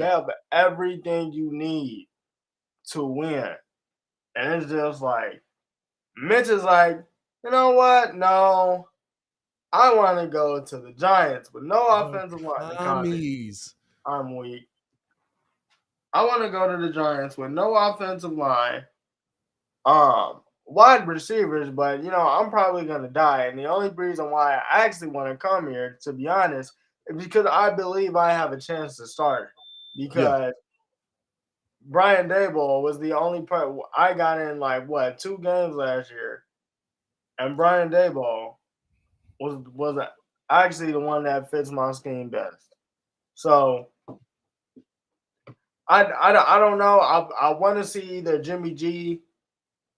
everything you need to win, and it's just like Mitch is like, you know what? No, I want to go to the Giants with no offensive line. I'm weak. I want to go to the Giants with no offensive line, wide receivers, but I'm probably gonna die. And the only reason why I actually want to come here, to be honest, is because I believe I have a chance to start. Because Brian Daboll was the only part I got in 2 games last year, and Brian Daboll was actually the one that fits my scheme best. So I don't know. I want to see either Jimmy G,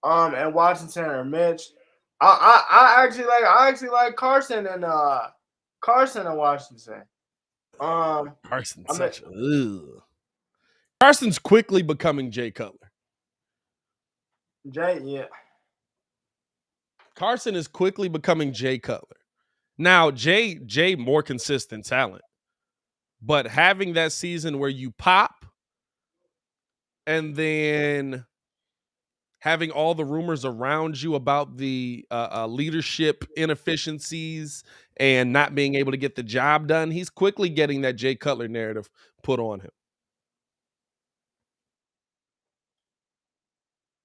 and Washington, or Mitch. I actually like Carson and Washington. Carson's Carson's quickly becoming Jay Cutler. Carson is quickly becoming Jay Cutler. Now, Jay more consistent talent, but having that season where you pop and then having all the rumors around you about the leadership inefficiencies and not being able to get the job done, he's quickly getting that Jay Cutler narrative put on him.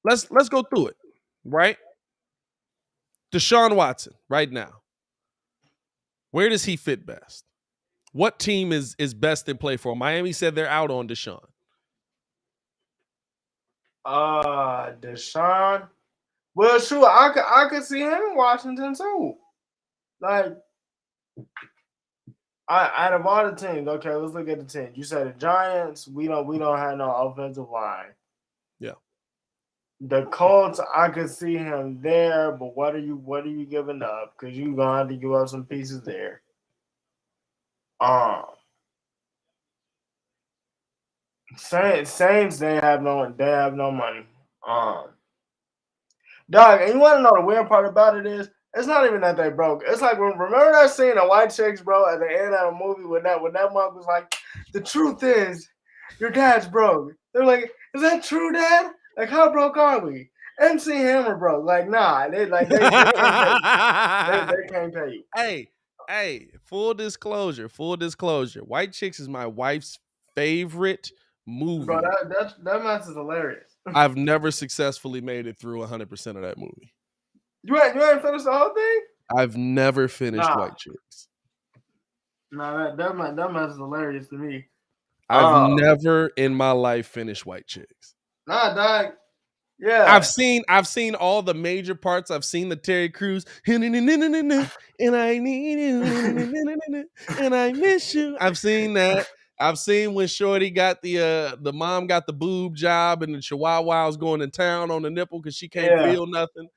Let's go through it. right? Deshaun Watson, right now. Where does he fit best? What team is best in play for him? Miami said they're out on Deshaun. Deshaun. Well, sure, I could see him in Washington too. Like, out of all the teams, okay, let's look at the teams. You said the Giants. We don't have no offensive line. Yeah. The Colts, I could see him there, but what are you giving up? Because you're gonna have to give up some pieces there. Saints, they have no money. Dog, and you want to know the weird part about it is it's not even that they broke. It's like remember that scene of White Chicks, bro, at the end of the movie when that mug was like, the truth is, your dad's broke. They're like, is that true, Dad? Like, how broke are we? MC Hammer broke. Like, nah, they can't pay you. They can't pay you. Hey, full disclosure. White Chicks is my wife's favorite movie. Bro, that match is hilarious. I've never successfully made it through 100% of that movie. You ain't finished the whole thing? I've never finished White Chicks. Nah, that match is hilarious to me. I've never in my life finished White Chicks. Nah, dog. Yeah. I've seen all the major parts. I've seen the Terry Crews and I need you and I miss you. I've seen that. I've seen when Shorty got the mom got the boob job and the Chihuahua was going to town on the nipple because she can't feel nothing.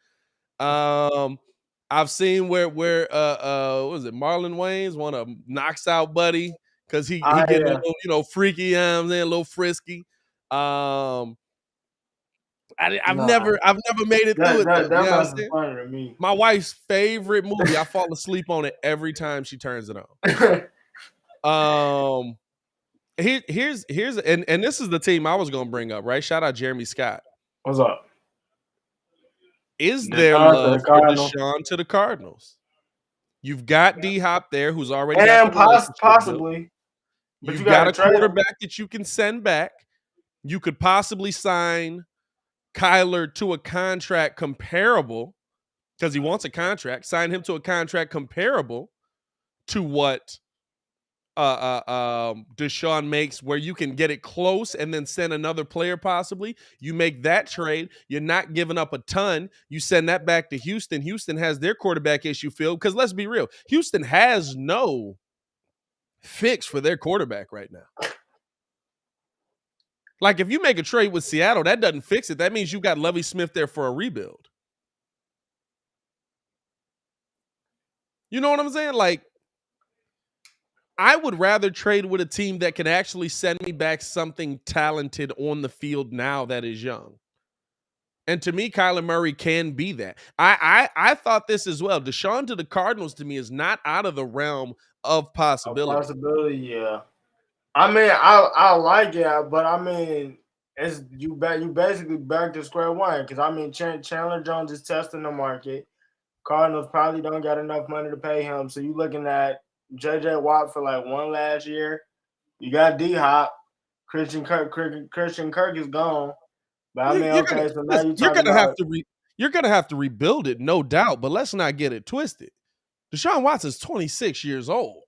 I've seen where what was it? Marlon Wayans want to knocks out Buddy because he getting a little, freaky, you know what I'm saying, a little frisky. I've never made it through it. That was funny to me. My wife's favorite movie. I fall asleep on it every time she turns it on. Here's and this is the team I was gonna bring up, right? Shout out Jeremy Scott. What's up? Is there love for Deshaun to the Cardinals? You've got D-Hop there, who's already and possibly. You've got a quarterback that you can send back. You could possibly sign Kyler to a contract comparable because he wants a contract. Sign him to a contract comparable to what Deshaun makes, where you can get it close and then send another player possibly. You make that trade. You're not giving up a ton. You send that back to Houston. Houston has their quarterback issue filled because let's be real, Houston has no fix for their quarterback right now. Like if you make a trade with Seattle, that doesn't fix it. That means you got Lovie Smith there for a rebuild. You know what I'm saying? Like, I would rather trade with a team that can actually send me back something talented on the field now that is young. And to me, Kyler Murray can be that. I thought this as well. Deshaun to the Cardinals to me is not out of the realm of possibility. Yeah. I mean, I like it, but I mean, it's you basically back to square one because I mean, Chandler Jones is testing the market. Cardinals probably don't got enough money to pay him, so you looking at JJ Watt for like one last year. You got D-Hop. Christian Kirk is gone. But I mean, you're gonna have to rebuild it, no doubt. But let's not get it twisted. Deshaun Watson's 26 years old.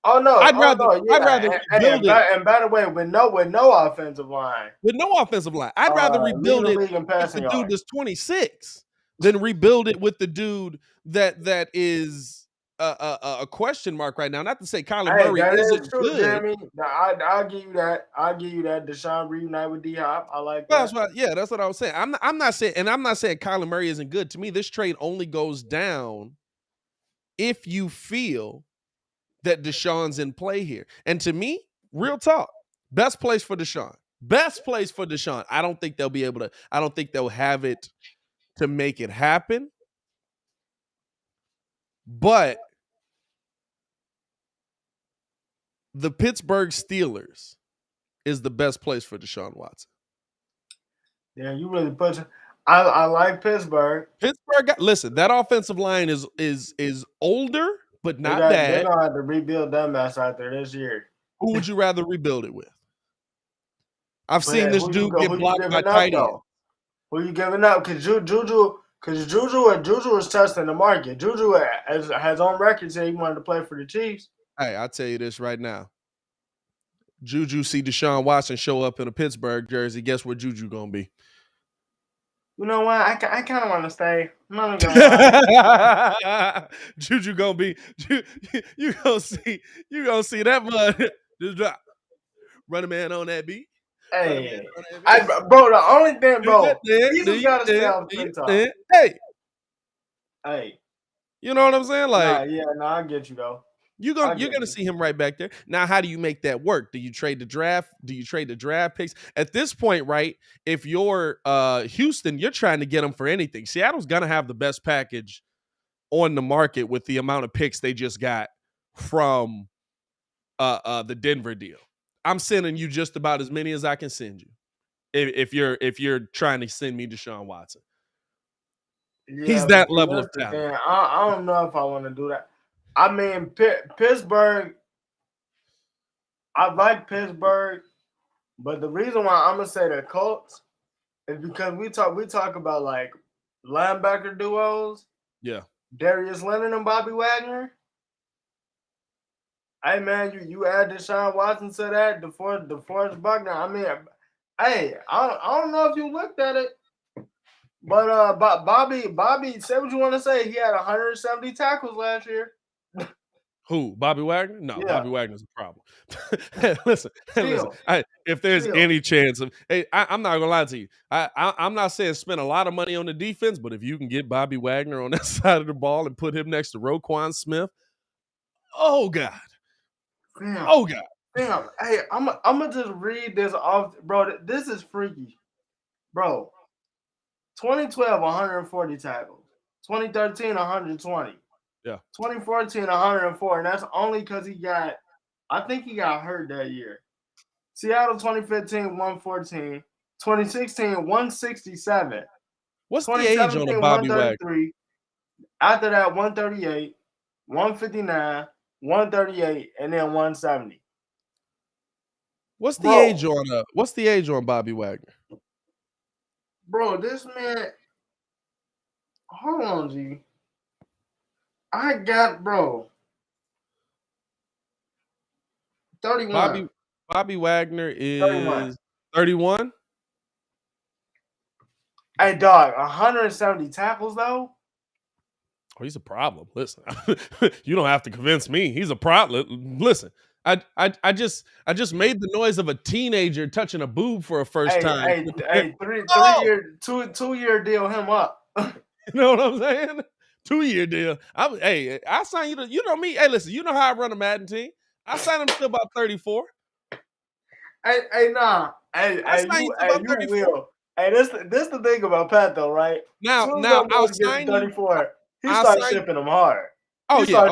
Oh no! I'd rather rebuild it. And by the way, with no offensive line, I'd rather rebuild it with the dude that's 26 than rebuild it with the dude that is a question mark right now. Not to say Kyler Murray isn't true, good. Jeremy. I'll give you that. Deshaun reunite with D-Hop. I like that. That's what I was saying. I'm not saying Kyler Murray isn't good. To me, this trade only goes down if you feel that Deshaun's in play here. And to me, real talk, best place for Deshaun. I don't think they'll be able to. I don't think they'll have it to make it happen. But the Pittsburgh Steelers is the best place for Deshaun Watson. Yeah, you really put it. I like Pittsburgh. Listen, that offensive line is older, but not bad. They're gonna have to rebuild that mess out there this year. Who would you rather rebuild it with? I've seen this dude get blocked by tight ends. Who you giving up? Because Because Juju was testing the market. Juju has on record saying he wanted to play for the Chiefs. Hey, I'll tell you this right now. Juju see Deshaun Watson show up in a Pittsburgh jersey. Guess where Juju gonna be? You know what? I kind of want to stay. I'm not gonna lie. Juju gonna be you gonna see that mud just drop. Run a man on that beat. Hey, bro. The only thing, bro, he just gotta stay off TikTok. Hey, you know what I'm saying? Like, I get you though. You're gonna see him right back there. Now, how do you make that work? Do you trade the draft? Do you trade the draft picks? At this point, right? If you're Houston, you're trying to get them for anything. Seattle's gonna have the best package on the market with the amount of picks they just got from the Denver deal. I'm sending you just about as many as I can send you. If you're trying to send me Deshaun Watson, he's that level of talent. I don't know if I want to do that. I mean, Pittsburgh, I like Pittsburgh, but the reason why I'm going to say the Colts is because we talk about, like, linebacker duos. Yeah. Darius Leonard and Bobby Wagner. Hey, man, you add Deshaun Watson to that, DeForest Buckner. I mean, hey, I don't know if you looked at it, but Bobby, say what you want to say. He had 170 tackles last year. Who? Bobby Wagner? No, yeah. Bobby Wagner's a problem. listen. If there's any chance of, I'm not gonna lie to you. I'm not saying spend a lot of money on the defense, but if you can get Bobby Wagner on that side of the ball and put him next to Roquan Smith, oh God. Damn. Oh God. Damn. Hey, I'm gonna just read this off, bro. This is freaky, bro. 2012, 140 tackles. 2013, 120. Yeah. 2014, 104, and that's only because I think he got hurt that year. Seattle 2015, 114. 2016, 167. What's the age on a Bobby Wagner? After that, 138, 159, 138, and then 170. What's the age on Bobby Wagner? Bro, this man. Hold on, G. I got, bro, 31. Bobby Wagner is 31. Hey, dog, 170 tackles though. Oh, he's a problem. Listen, you don't have to convince me. He's a problem. Listen, I just made the noise of a teenager touching a boob for a first time. Hey, 2-year deal him up. You know what I'm saying? 2-year deal. I sign you to, you know me. Hey, listen, you know how I run a Madden team. I signed him to about 34. Hey, nah. Hey, you will. Hey, this the thing about Pat though, right? Now I'll sign 34. You. He starts shipping them hard. Oh yeah.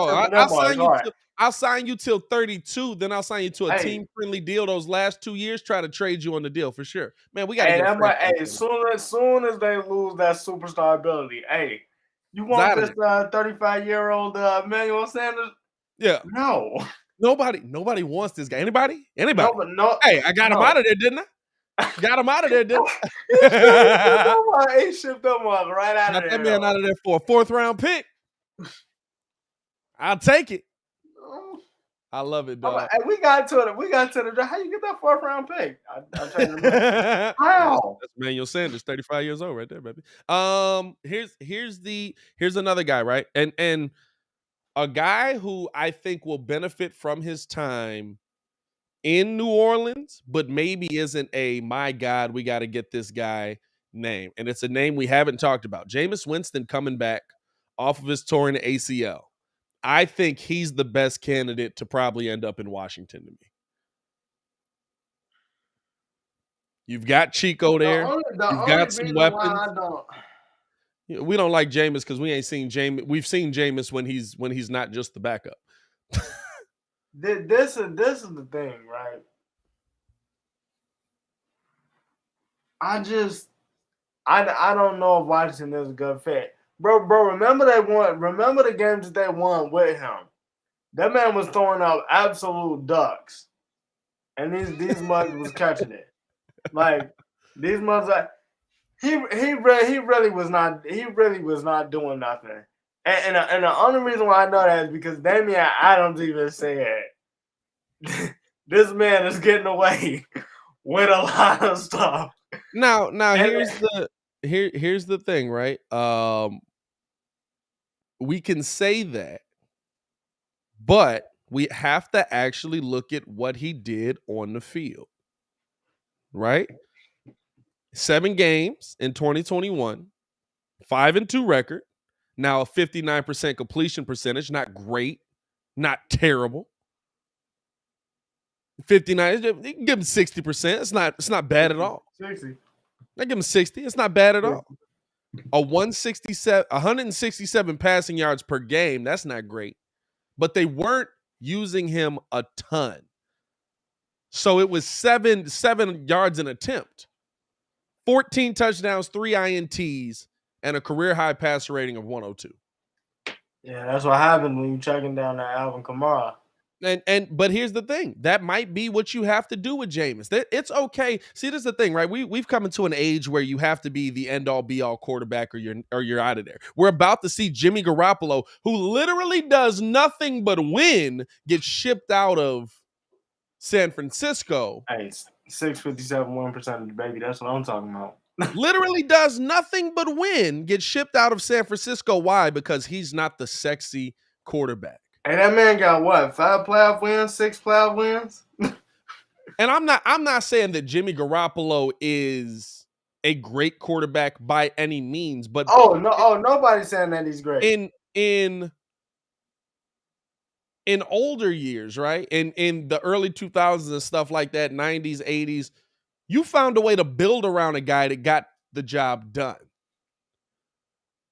I'll sign you till 32. Then I'll sign you to a team-friendly deal. Those last 2 years, try to trade you on the deal for sure. Man, we got to get as soon as they lose that superstar ability, hey. You want this 35-year-old Emmanuel Sanders? Yeah. No. Nobody wants this guy. Anybody? No. Hey, I got him out of there, didn't I? Got him out of there, didn't I? He shipped them up right out of there. Got that man out of there for a 4th-round pick. I'll take it. I love it, dog. Hey, we got to the. How you get that 4th-round pick? I'm trying to remember. How? That's Emmanuel Sanders, 35 years old, right there, baby. Here's another guy, right? And a guy who I think will benefit from his time in New Orleans, but maybe isn't a my God, we got to get this guy name, and it's a name we haven't talked about. Jameis Winston coming back off of his torn ACL. I think he's the best candidate to probably end up in Washington to me. You've got Chico there. You've got some weapons. We don't like Jameis because we ain't seen Jameis. We've seen Jameis when he's not just the backup. This is the thing, right? I don't know if Washington is a good fit. Bro, remember they won. Remember the games that they won with him. That man was throwing out absolute ducks, and these mugs was catching it. Like these mugs, he really was not doing nothing. And the only reason why I know that is because Damian Adams even said this man is getting away with a lot of stuff. Now here's the thing, right? We can say that, but we have to actually look at what he did on the field, right? 7 games in 2021, 5-2 record. Now a 59% completion percentage, not great, not terrible. 59, you can give him 60%. It's not bad at all. 60. I give him 60. It's not bad at all. A 167 passing yards per game, that's not great. But they weren't using him a ton. So it was 7 yards an attempt. 14 touchdowns, 3 INTs, and a career high passer rating of 102. Yeah, that's what happened when you checking down that Alvin Kamara. But here's the thing. That might be what you have to do with Jameis. It's okay. See, this is the thing, right? We've come into an age where you have to be the end-all be-all quarterback or you're out of there. We're about to see Jimmy Garoppolo, who literally does nothing but win, get shipped out of San Francisco. Hey, 657, 1% of the baby. That's what I'm talking about. Literally does nothing but win, get shipped out of San Francisco. Why? Because he's not the sexy quarterback. And that man got what? 5 playoff wins, 6 playoff wins? And I'm not saying that Jimmy Garoppolo is a great quarterback by any means, but nobody's saying that he's great. In older years, right? In the early 2000s and stuff like that, 90s, 80s, you found a way to build around a guy that got the job done.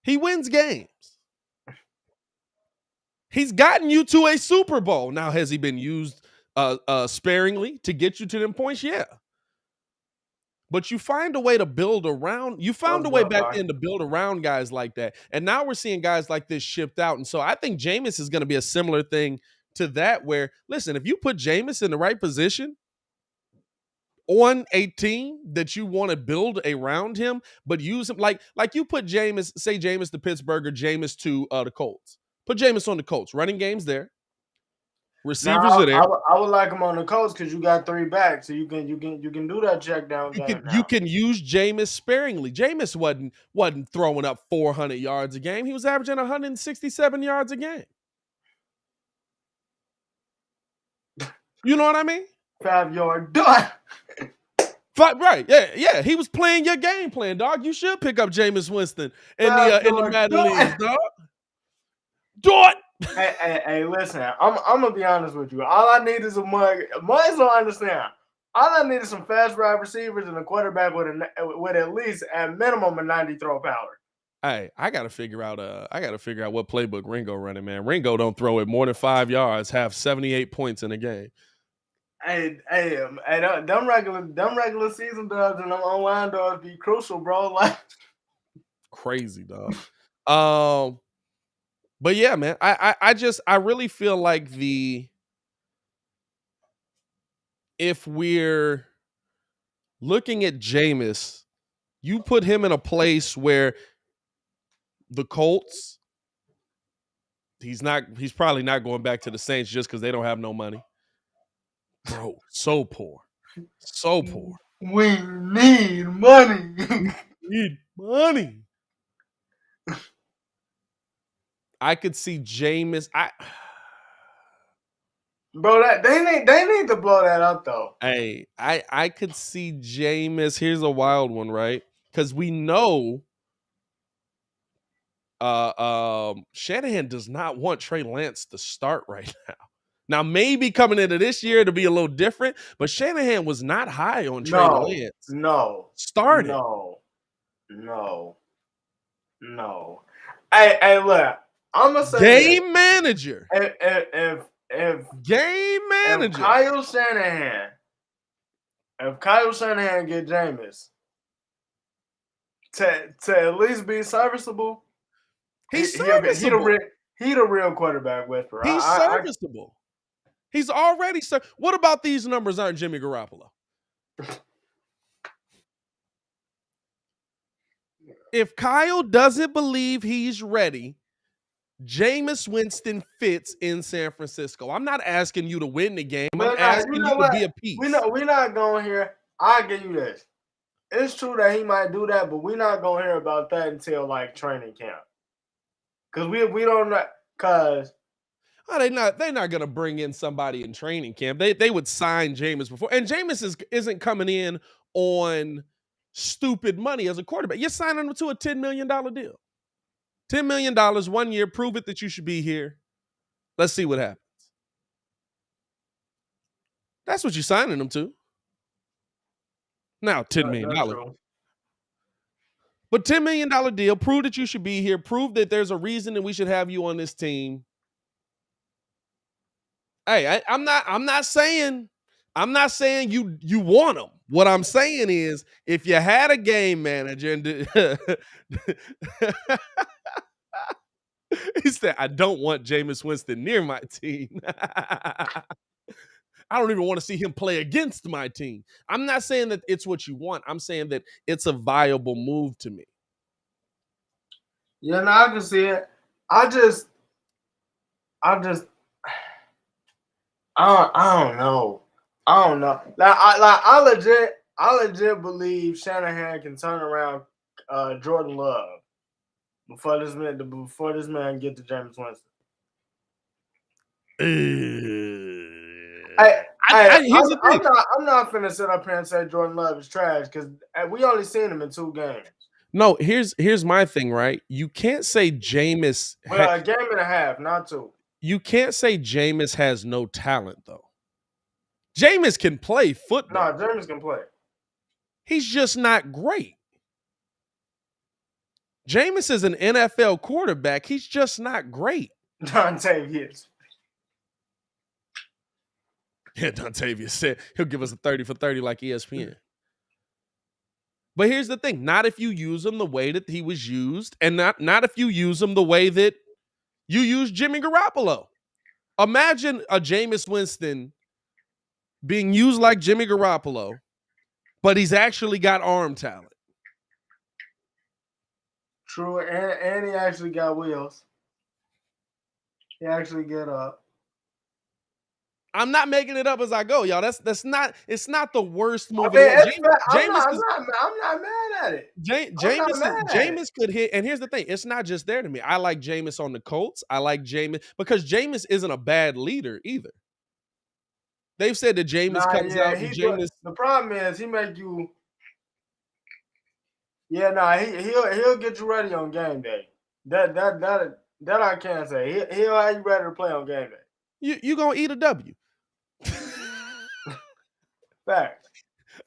He wins games. He's gotten you to a Super Bowl. Now, has he been used sparingly to get you to them points? Yeah. But you find a way to build around. You found a way back then to build around guys like that. And now we're seeing guys like this shipped out. And so I think Jameis is going to be a similar thing to that where, listen, if you put Jameis in the right position on a team that you want to build around him, but use him like you put Jameis, say Jameis to Pittsburgh or Jameis to the Colts. Put Jameis on the Colts. Running game's there. Receivers are there. I would like him on the Colts because you got 3 backs, so you can do that check down. You can use Jameis sparingly. Jameis wasn't throwing up 400 yards a game. He was averaging 167 yards a game. You know what I mean? 5-yard done. Right? Yeah. He was playing your game plan, dog. You should pick up Jameis Winston in the Madden League, dog. Do it. Hey, listen. I'm gonna be honest with you. All I need is a mug. Mugs don't understand. All I need is some fast wide receivers and a quarterback with at least at minimum a 90 throw power. Hey, I gotta figure out what playbook Ringo running, man. Ringo don't throw it more than 5 yards, have 78 points in a game. Hey, them regular season dubs and them online dubs be crucial, bro. Like crazy, dog. But yeah, man, I really feel like if we're looking at Jameis, you put him in a place where the Colts, he's probably not going back to the Saints just because they don't have no money. Bro, so poor. So poor. We need money. Need money. I could see Jameis. Bro, they need to blow that up though. Hey, I could see Jameis. Here's a wild one, right? Because we know Shanahan does not want Trey Lance to start right now. Now, maybe coming into this year to be a little different, but Shanahan was not high on Trey Lance. No. Started. No. Hey, look. I'm gonna say game manager. If game manager. If Kyle Shanahan get Jameis to at least be serviceable, he's serviceable. He the real quarterback whisperer. He's serviceable. He's already What about these numbers aren't Jimmy Garoppolo? If Kyle doesn't believe he's ready, Jameis Winston fits in San Francisco. I'm not asking you to win the game. I'm asking you to be a piece. We're not going here. I'll give you this. It's true that he might do that, but we're not going to hear about that until like training camp. Because we don't know. Because they're not gonna bring in somebody in training camp. They would sign Jameis before, and Jameis isn't coming in on stupid money as a quarterback. You're signing him to a $10 million deal. $10 million 1 year. Prove it that you should be here. Let's see what happens. That's what you're signing him to. Now $10 million. But $10 million deal. Prove that you should be here. Prove that there's a reason that we should have you on this team. Hey, I'm not saying you want him. What I'm saying is, if you had a game manager and he said, I don't want Jameis Winston near my team. I don't even want to see him play against my team. I'm not saying that it's what you want. I'm saying that it's a viable move to me. Yeah, no, I can see it. I don't know. I don't know. I legit believe Shanahan can turn around Jordan Love before this man get to Jameis Winston. Here's the thing. I'm not finna sit up here and say Jordan Love is trash because we only seen him in 2 games. No, here's my thing, right? You can't say Jameis. Well, a game and a half, not 2. You can't say Jameis has no talent, though. Jameis can play football. No, Jameis can play. He's just not great. Jameis is an NFL quarterback. He's just not great. Dontavius. Yeah, Dontavius said he'll give us a 30 for 30 like ESPN. But here's the thing. Not if you use him the way that he was used, and not if you use him the way that you use Jimmy Garoppolo. Imagine a Jameis Winston being used like Jimmy Garoppolo, but he's actually got arm talent. True, and he actually got wheels. He actually get up. I'm not making it up as I go, y'all. It's not the worst movie. I'm not mad at it. Jameis could hit, and here's the thing: it's not just there to me. I like Jameis on the Colts. I like Jameis because Jameis isn't a bad leader either. They've said that Jameis comes out. Jameis. The problem is he make you. Yeah, he'll get you ready on game day. That I can say. He'll have you ready to play on game day. You gonna eat a W. Fact.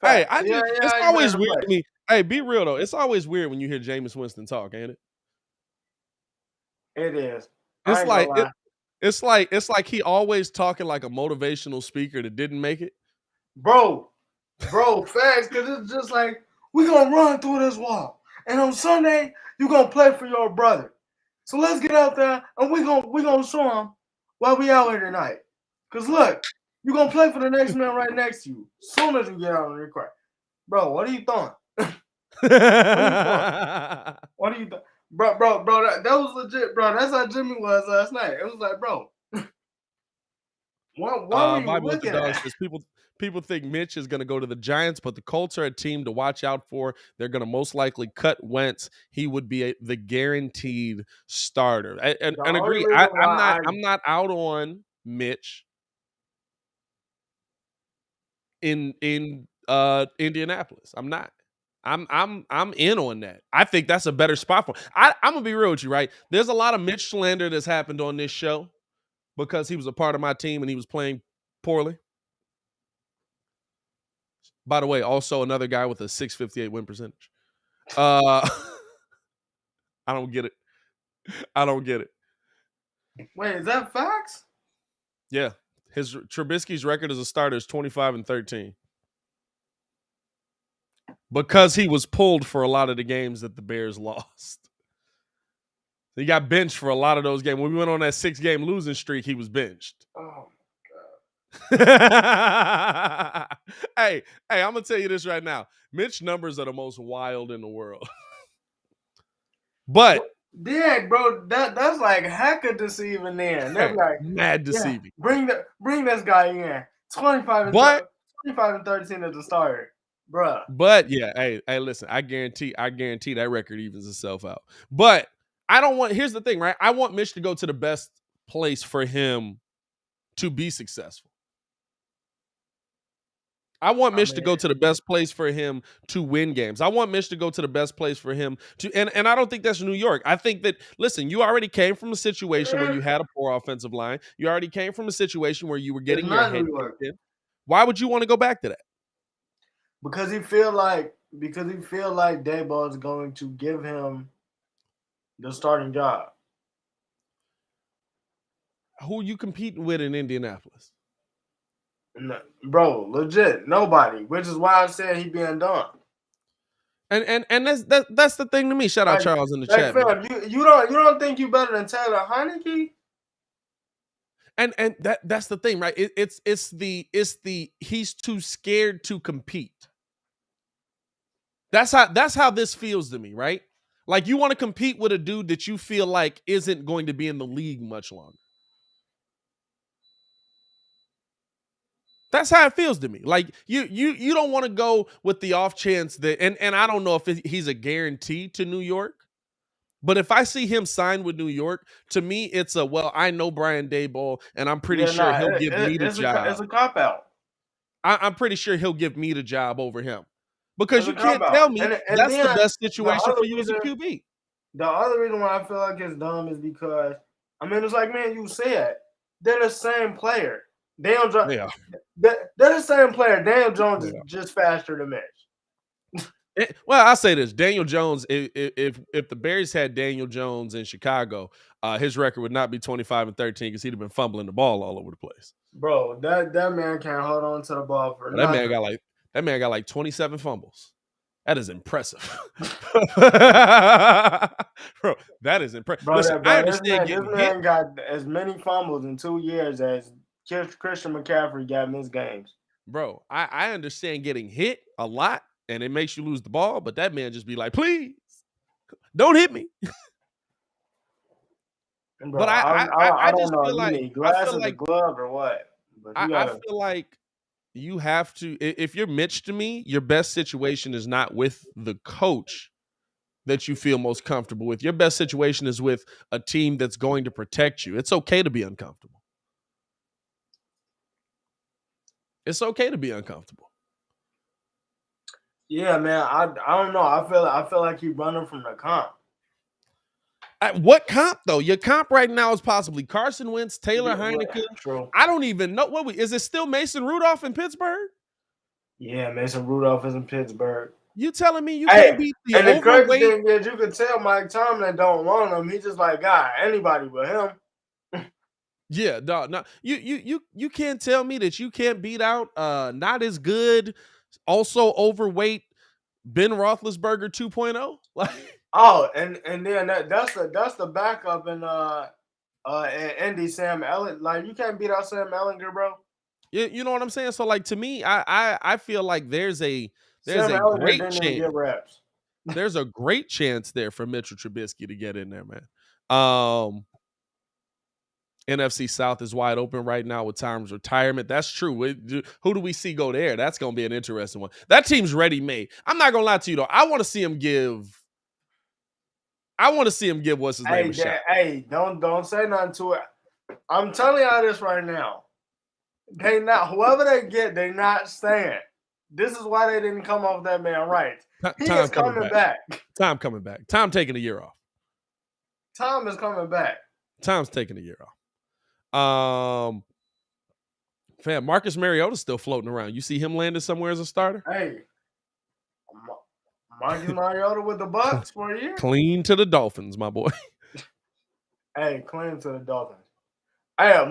Hey, it's always weird to me. Hey, be real though. It's always weird when you hear Jameis Winston talk, ain't it? It is. It's like he always talking like a motivational speaker that didn't make it. Bro, facts, because it's just like, we're going to run through this wall. And on Sunday, you're going to play for your brother. So let's get out there, and we're gonna show him why we out here tonight. Because look, you're going to play for the next man right next to you as soon as you get out on the court. Bro, what are you throwing? What are you doing? Bro, that was legit, bro. That's how Jimmy was last night. It was like, bro, what were you looking at? Says people think Mitch is going to go to the Giants, but the Colts are a team to watch out for. They're going to most likely cut Wentz. He would be the guaranteed starter. And agree. I'm not out on Mitch in Indianapolis. I'm not. I'm in on that. I think that's a better spot for him. I'm gonna be real with you, right? There's a lot of Mitch slander that's happened on this show because he was a part of my team and he was playing poorly. By the way, also another guy with a 658 win percentage. I don't get it. Wait, is that facts? Yeah. Trubisky's record as a starter is 25-13. Because he was pulled for a lot of the games that the Bears lost. He got benched for a lot of those games. When we went on that 6-game losing streak, he was benched. Oh, my God. Hey, I'm going to tell you this right now. Mitch's numbers are the most wild in the world. But yeah, bro, that's like hacker deceiving there. They're like, mad yeah, deceiving. bring this guy in. 25 and 13 as the starter. Bruh. But yeah, hey, listen, I guarantee that record evens itself out. But I don't want, here's the thing, right? I want Mitch to go to the best place for him to be successful. I want Mitch to go to the best place for him to win games. I want Mitch to go to the best place for him to, and I don't think that's New York. I think that, listen, you already came from a situation where you had a poor offensive line. You already came from a situation where you were getting your head kicked in. Why would you want to go back to that? Because he feel like Daboll is going to give him the starting job. Who are you competing with in Indianapolis? No, bro, legit nobody. Which is why I said he being done. And that's the thing to me. Shout out Charles in the chat. Fam, you don't think you better than Taylor Heineke? And that's the thing, right? It's the he's too scared to compete. That's how this feels to me, right? Like you want to compete with a dude that you feel like isn't going to be in the league much longer. That's how it feels to me. Like you don't want to go with the off chance that, and I don't know if he's a guarantee to New York, but if I see him sign with New York, to me it's I know Brian Daboll, and I'm pretty sure he'll give me the job. It's a cop out. I'm pretty sure he'll give me the job over him. Because you can't tell me that's the best situation for you as a QB. The other reason why I feel like it's dumb is because, I mean, it's like, man, you said, they're the same player. Daniel Jones, they're the same player. Daniel Jones is just faster than Mitch. Well, I'll say this. Daniel Jones, if the Bears had Daniel Jones in Chicago, his record would not be 25 and 13 because he'd have been fumbling the ball all over the place. Bro, that man can't hold on to the ball for nothing. That man got like 27 fumbles. That is impressive. Bro, that is impressive. Listen, I understand this man got as many fumbles in 2 years as Christian McCaffrey got missed games. Bro, I understand getting hit a lot and it makes you lose the ball, but that man just be like, please, don't hit me. Bro, but I just feel like you need glasses, a glove, or what? I feel like you have to, if you're Mitch to me, your best situation is not with the coach that you feel most comfortable with. Your best situation is with a team that's going to protect you. It's okay to be uncomfortable. It's okay to be uncomfortable. Yeah, man. I don't know. I feel like he's running from the comp. What comp though? Your comp right now is possibly Carson Wentz, Taylor Heineke. True. I don't even know is it still Mason Rudolph in Pittsburgh? Yeah, Mason Rudolph is in Pittsburgh. You telling me you can't beat the overweight? And the crazy thing is, you can tell Mike Tomlin don't want him. He's just like, God, anybody but him. Yeah, no, you can't tell me that you can't beat out not as good, also overweight Ben Roethlisberger 2.0. Like, and then that's the backup in Indy, Sam Elliott. Like, you can't beat out Sam Ellinger, bro. You know what I'm saying? So like, to me, I feel like there's a great chance. There's a great chance there for Mitchell Trubisky to get in there, man. NFC South is wide open right now with Tom's retirement. That's true. Who do we see go there? That's going to be an interesting one. That team's ready-made. I'm not going to lie to you, though. I want to see him give what's his name a shot. Hey, don't say nothing to it. I'm telling y'all this right now. Whoever they get, they not staying. This is why they didn't come off that man right. He is coming back. Tom coming back. Tom taking a year off. Tom is coming back. Tom's taking a year off. Fam, Marcus Mariota's still floating around. You see him landing somewhere as a starter? Hey, Marcus Mariota with the Bucs for a year? Clean to the Dolphins, my boy. Hey, clean to the Dolphins. Hey,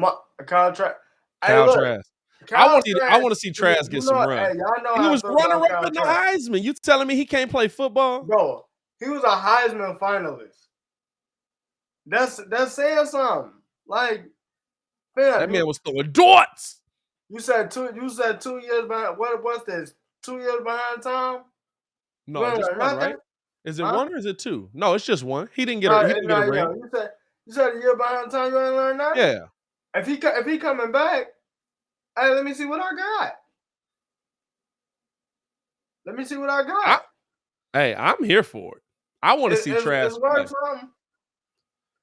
Kyle Trask. I want to see Trask get some run. Hey, y'all know he was runner-up in the Heisman. You telling me he can't play football? Bro, he was a Heisman finalist. That's saying something. Like, man, that man was throwing darts. You said 2 years behind. What's this? 2 years behind Tom? No, just one, right? Is it one or is it two? No, it's just one. He didn't get No, a ring. You said a year behind time. You ain't learned that. Yeah. If he coming back, hey, let me see what I got. Let me see what I got. I'm here for it. I want to see Trask play.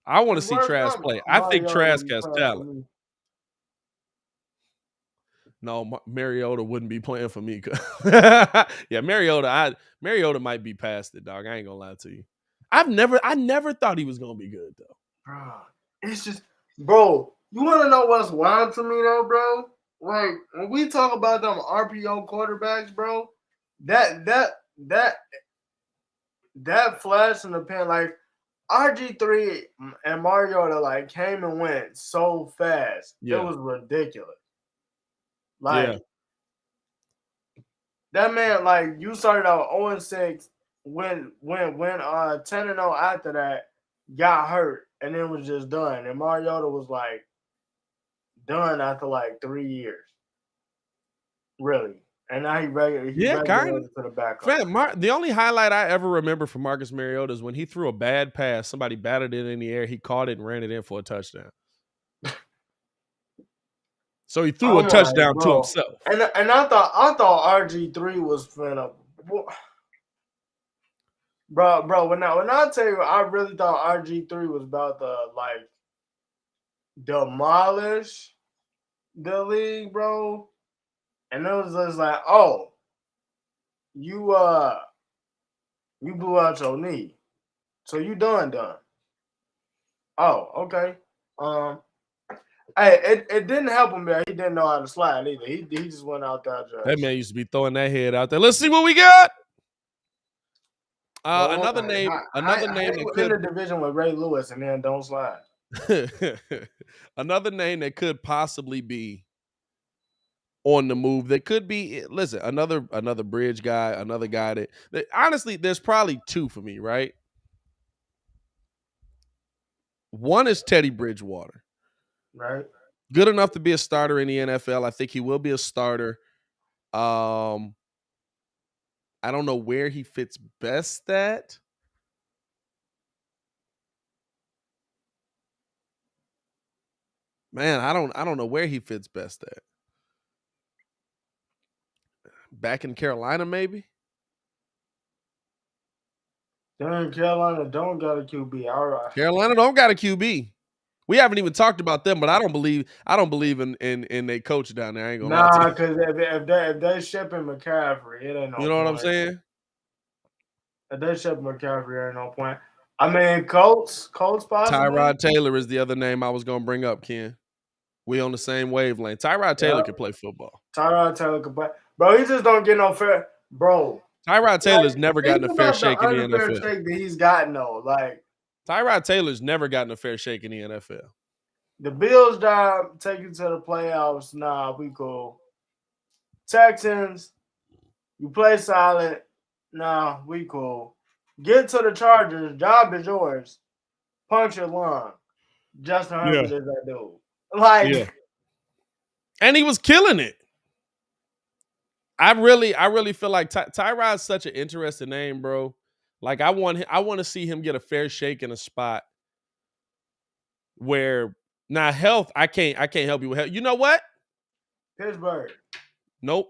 I want to see Trask play. I think Trask has talent. No, Mariota wouldn't be playing for me. Yeah, Mariota might be past it, dog. I ain't gonna lie to you. I never thought he was gonna be good though. Bro, it's just, bro. You want to know what's wild to me though, bro? Like when we talk about them RPO quarterbacks, bro, that flash in the pan, like RG3 and Mariota, like came and went so fast. Yeah. It was ridiculous. Like that man, like you started out 0-6, went 10-0 after that, got hurt, and then was just done. And Mariota was like done after like 3 years. Really. And now he kind of to the backup. Fam, the only highlight I ever remember from Marcus Mariota is when he threw a bad pass. Somebody batted it in the air. He caught it and ran it in for a touchdown. So he threw a touchdown to himself. And I thought RG3 was finna. Bro, when I tell you, I really thought RG3 was about to like demolish the league, bro. And it was just like, oh, you blew out your knee, so you done. Oh, okay. Hey, it didn't help him there. He didn't know how to slide either. He just went out there. That man used to be throwing that head out there. Let's see what we got. Another name that could in the division with Ray Lewis and then don't slide. Another name that could possibly be on the move. That could be, listen, another bridge guy, another guy that honestly, there's probably two for me, right? One is Teddy Bridgewater. Right. Good enough to be a starter in the NFL. I think he will be a starter. I don't know where he fits best at. Man, I don't know where he fits best at. Back in Carolina, maybe? Carolina don't got a QB. All right. Carolina don't got a QB. We haven't even talked about them, but I don't believe in their coach down there. I ain't gonna lie to you. Because if they shipping McCaffrey, it ain't no. You know what I'm saying? If they shipping McCaffrey, ain't no point. I mean, Colts possibly. Tyrod Taylor is the other name I was gonna bring up, Ken. We on the same wavelength. Tyrod Taylor can play football. Tyrod Taylor can play. Bro, he just don't get no fair. Bro. Tyrod Taylor's never gotten a fair shake in the NFL. Shake that he's gotten though. Like Tyrod Taylor's never gotten a fair shake in the NFL. The Bills' job, take you to the playoffs. Nah, we cool. Texans, you play solid. Nah, we cool. Get to the Chargers. Job is yours. Punch your lung. Justin Herbert is that dude. Like, and he was killing it. I really feel like Tyrod's such an interesting name, bro. Like I want to see him get a fair shake in a spot where now health. I can't help you with health. You know what? Pittsburgh. Nope.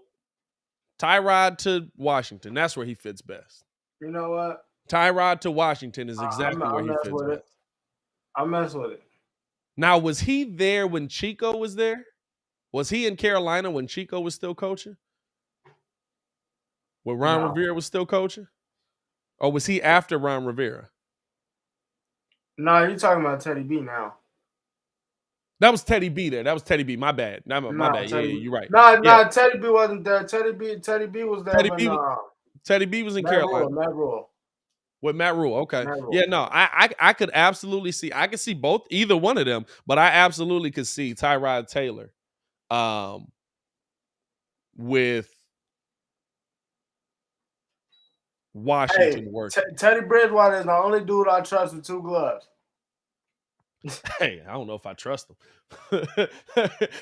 Tyrod to Washington. That's where he fits best. You know what? Tyrod to Washington is exactly where he fits best. I mess with it. Now, was he there when Chico was there? Was he in Carolina when Chico was still coaching? When Ron Rivera was still coaching? Or was he after Ron Rivera? No, you're talking about Teddy B now. That was Teddy B there. That was Teddy B. My bad. My bad. Yeah, you're right. No, Teddy B wasn't there. Teddy B was there. Teddy B was in Carolina. Matt Rule. With Matt Rule, okay. Matt Rule. Yeah, no, I could absolutely see. I could see either one of them, but I absolutely could see Tyrod Taylor, with Washington working. Teddy Bridgewater is the only dude I trust with 2 gloves. Hey, I don't know if I trust him.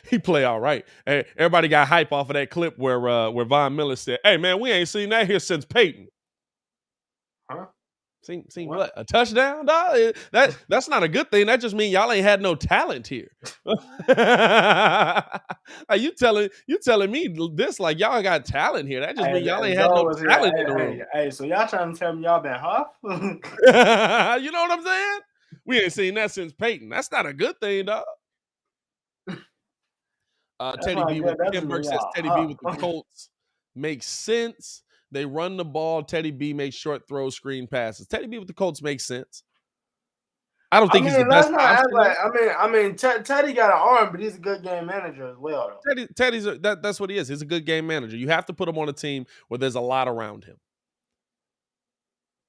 He play all right. Hey, everybody got hype off of that clip where Von Miller said, "Hey man, we ain't seen that here since Peyton." Huh? Seen what? A touchdown, dog? That's not a good thing. That just means y'all ain't had no talent here. Are you telling me this like y'all got talent here? That just means y'all ain't had no talent in the room. Hey, so y'all trying to tell me y'all been huff? You know what I'm saying? We ain't seen that since Peyton. That's not a good thing, dog. Teddy B with Tim Burke says Teddy B with the Colts makes sense. They run the ball. Teddy B makes short throws, screen passes. Teddy B with the Colts makes sense. I don't think he's the best option. Teddy got an arm, but he's a good game manager as well. Though. Teddy's that's what he is. He's a good game manager. You have to put him on a team where there's a lot around him.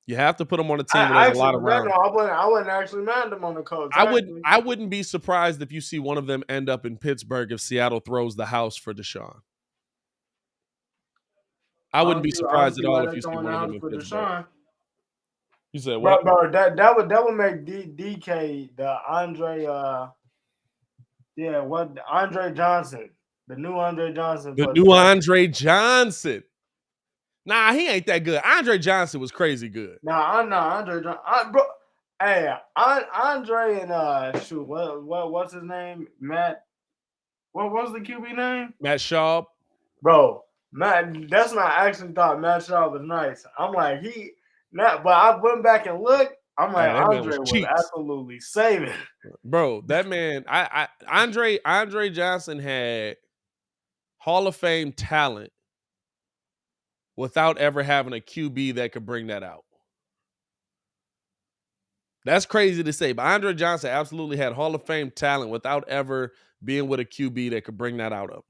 You have to put him on a team where there's a lot around him. I wouldn't actually mind him on the Colts. I wouldn't be surprised if you see one of them end up in Pittsburgh if Seattle throws the house for Deshaun. I wouldn't be surprised at all if you see one of them in Pittsburgh. You said what? Bro, that would make DK the Andre Andre Johnson. The new Andre Johnson. The new Andre Johnson. Nah, he ain't that good. Andre Johnson was crazy good. Nah, I'm not Andre Johnson. Bro, hey, Andre and shoot, what's his name? Matt. What was the QB name? Matt Schaub. Bro, Matt. That's not I actually thought Matt Schaub was nice. I'm like but I went back and looked. I'm like, Andre was absolutely saving. Bro, that man, Andre Johnson had Hall of Fame talent without ever having a QB that could bring that out. That's crazy to say, but Andre Johnson absolutely had Hall of Fame talent without ever being with a QB that could bring that out of him.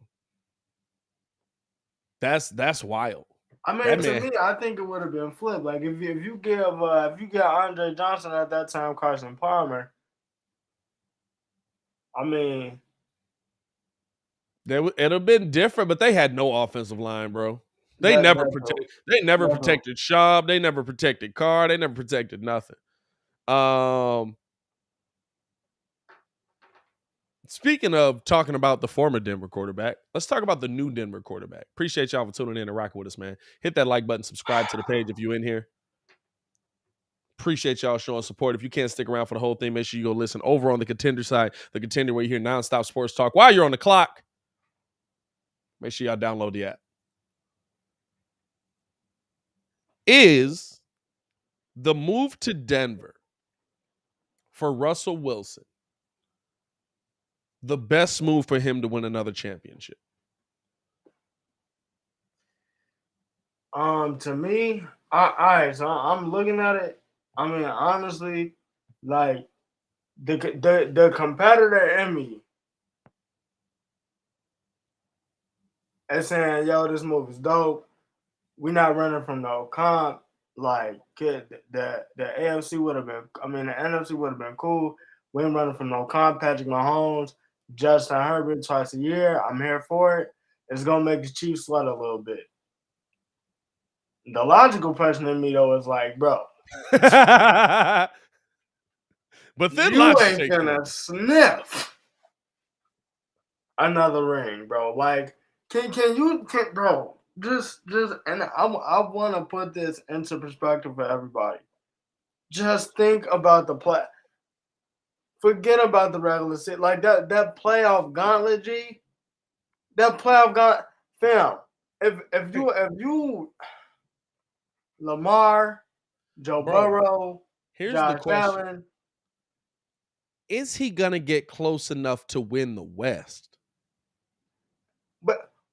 That's wild. I mean, to me, I think it would have been flipped. Like if you get Andre Johnson at that time, Carson Palmer. I mean, it'd have been different, but they had no offensive line, bro. They never protected Schaub. They never protected Carr. They never protected nothing. Speaking of talking about the former Denver quarterback, let's talk about the new Denver quarterback. Appreciate y'all for tuning in and rocking with us, man. Hit that like button, subscribe to the page if you're in here. Appreciate y'all showing support. If you can't stick around for the whole thing, make sure you go listen over on the Contender side. The Contender, where you hear nonstop sports talk while you're on the clock. Make sure y'all download the app. Is the move to Denver for Russell Wilson the best move for him to win another championship? To me, so I'm looking at it. I mean, honestly, like the competitor in me is saying, "Yo, this move is dope. We're not running from no comp. Like, the AFC would have been. I mean, the NFC would have been cool. We ain't running from no comp. Patrick Mahomes, Justin Herbert twice a year. I'm here for it. It's gonna make the Chiefs sweat a little bit." The logical person in me though is like, bro, but then you ain't gonna sniff another ring, bro. Like, can you, bro? Just, and I want to put this into perspective for everybody. Just think about the play. Forget about the regular season, like that playoff gauntlet, G. That playoff gauntlet, fam. If you. Lamar, Joe Burrow, here's Josh the question. Allen. Is he gonna get close enough to win the West?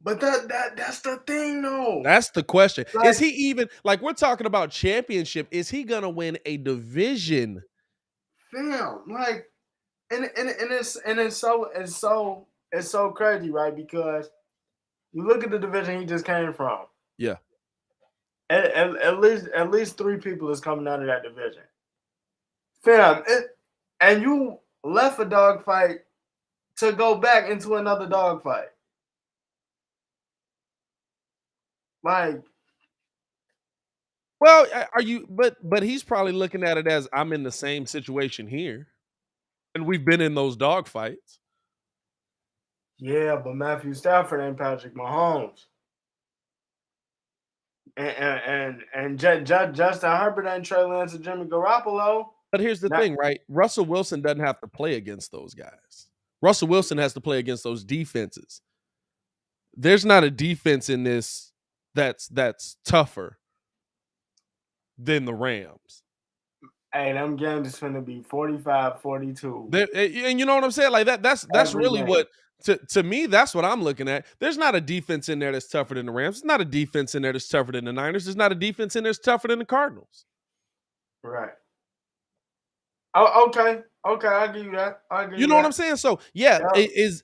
But that's the thing, though. That's the question. Like, is he even, like, we're talking about championship? Is he gonna win a division? Fam, like, and it's so crazy, right? Because you look at the division he just came from. Yeah. At least 3 people is coming out of that division. Fam, and you left a dogfight to go back into another dogfight. Like, well, are you? But he's probably looking at it as, I'm in the same situation here, and we've been in those dogfights. Yeah, but Matthew Stafford ain't Patrick Mahomes. and Justin Herbert and Trey Lance and Jimmy Garoppolo. But here's the thing, right? Russell Wilson doesn't have to play against those guys. Russell Wilson has to play against those defenses. There's not a defense in this that's tougher than the Rams. Hey, them games is going to be 45-42. And you know what I'm saying? Like that's really what to me, that's what I'm looking at. There's not a defense in there that's tougher than the Rams. There's not a defense in there that's tougher than the Niners. There's not a defense in there that's tougher than the Cardinals. Right. Oh, okay. I'll give you that. You know what I'm saying? So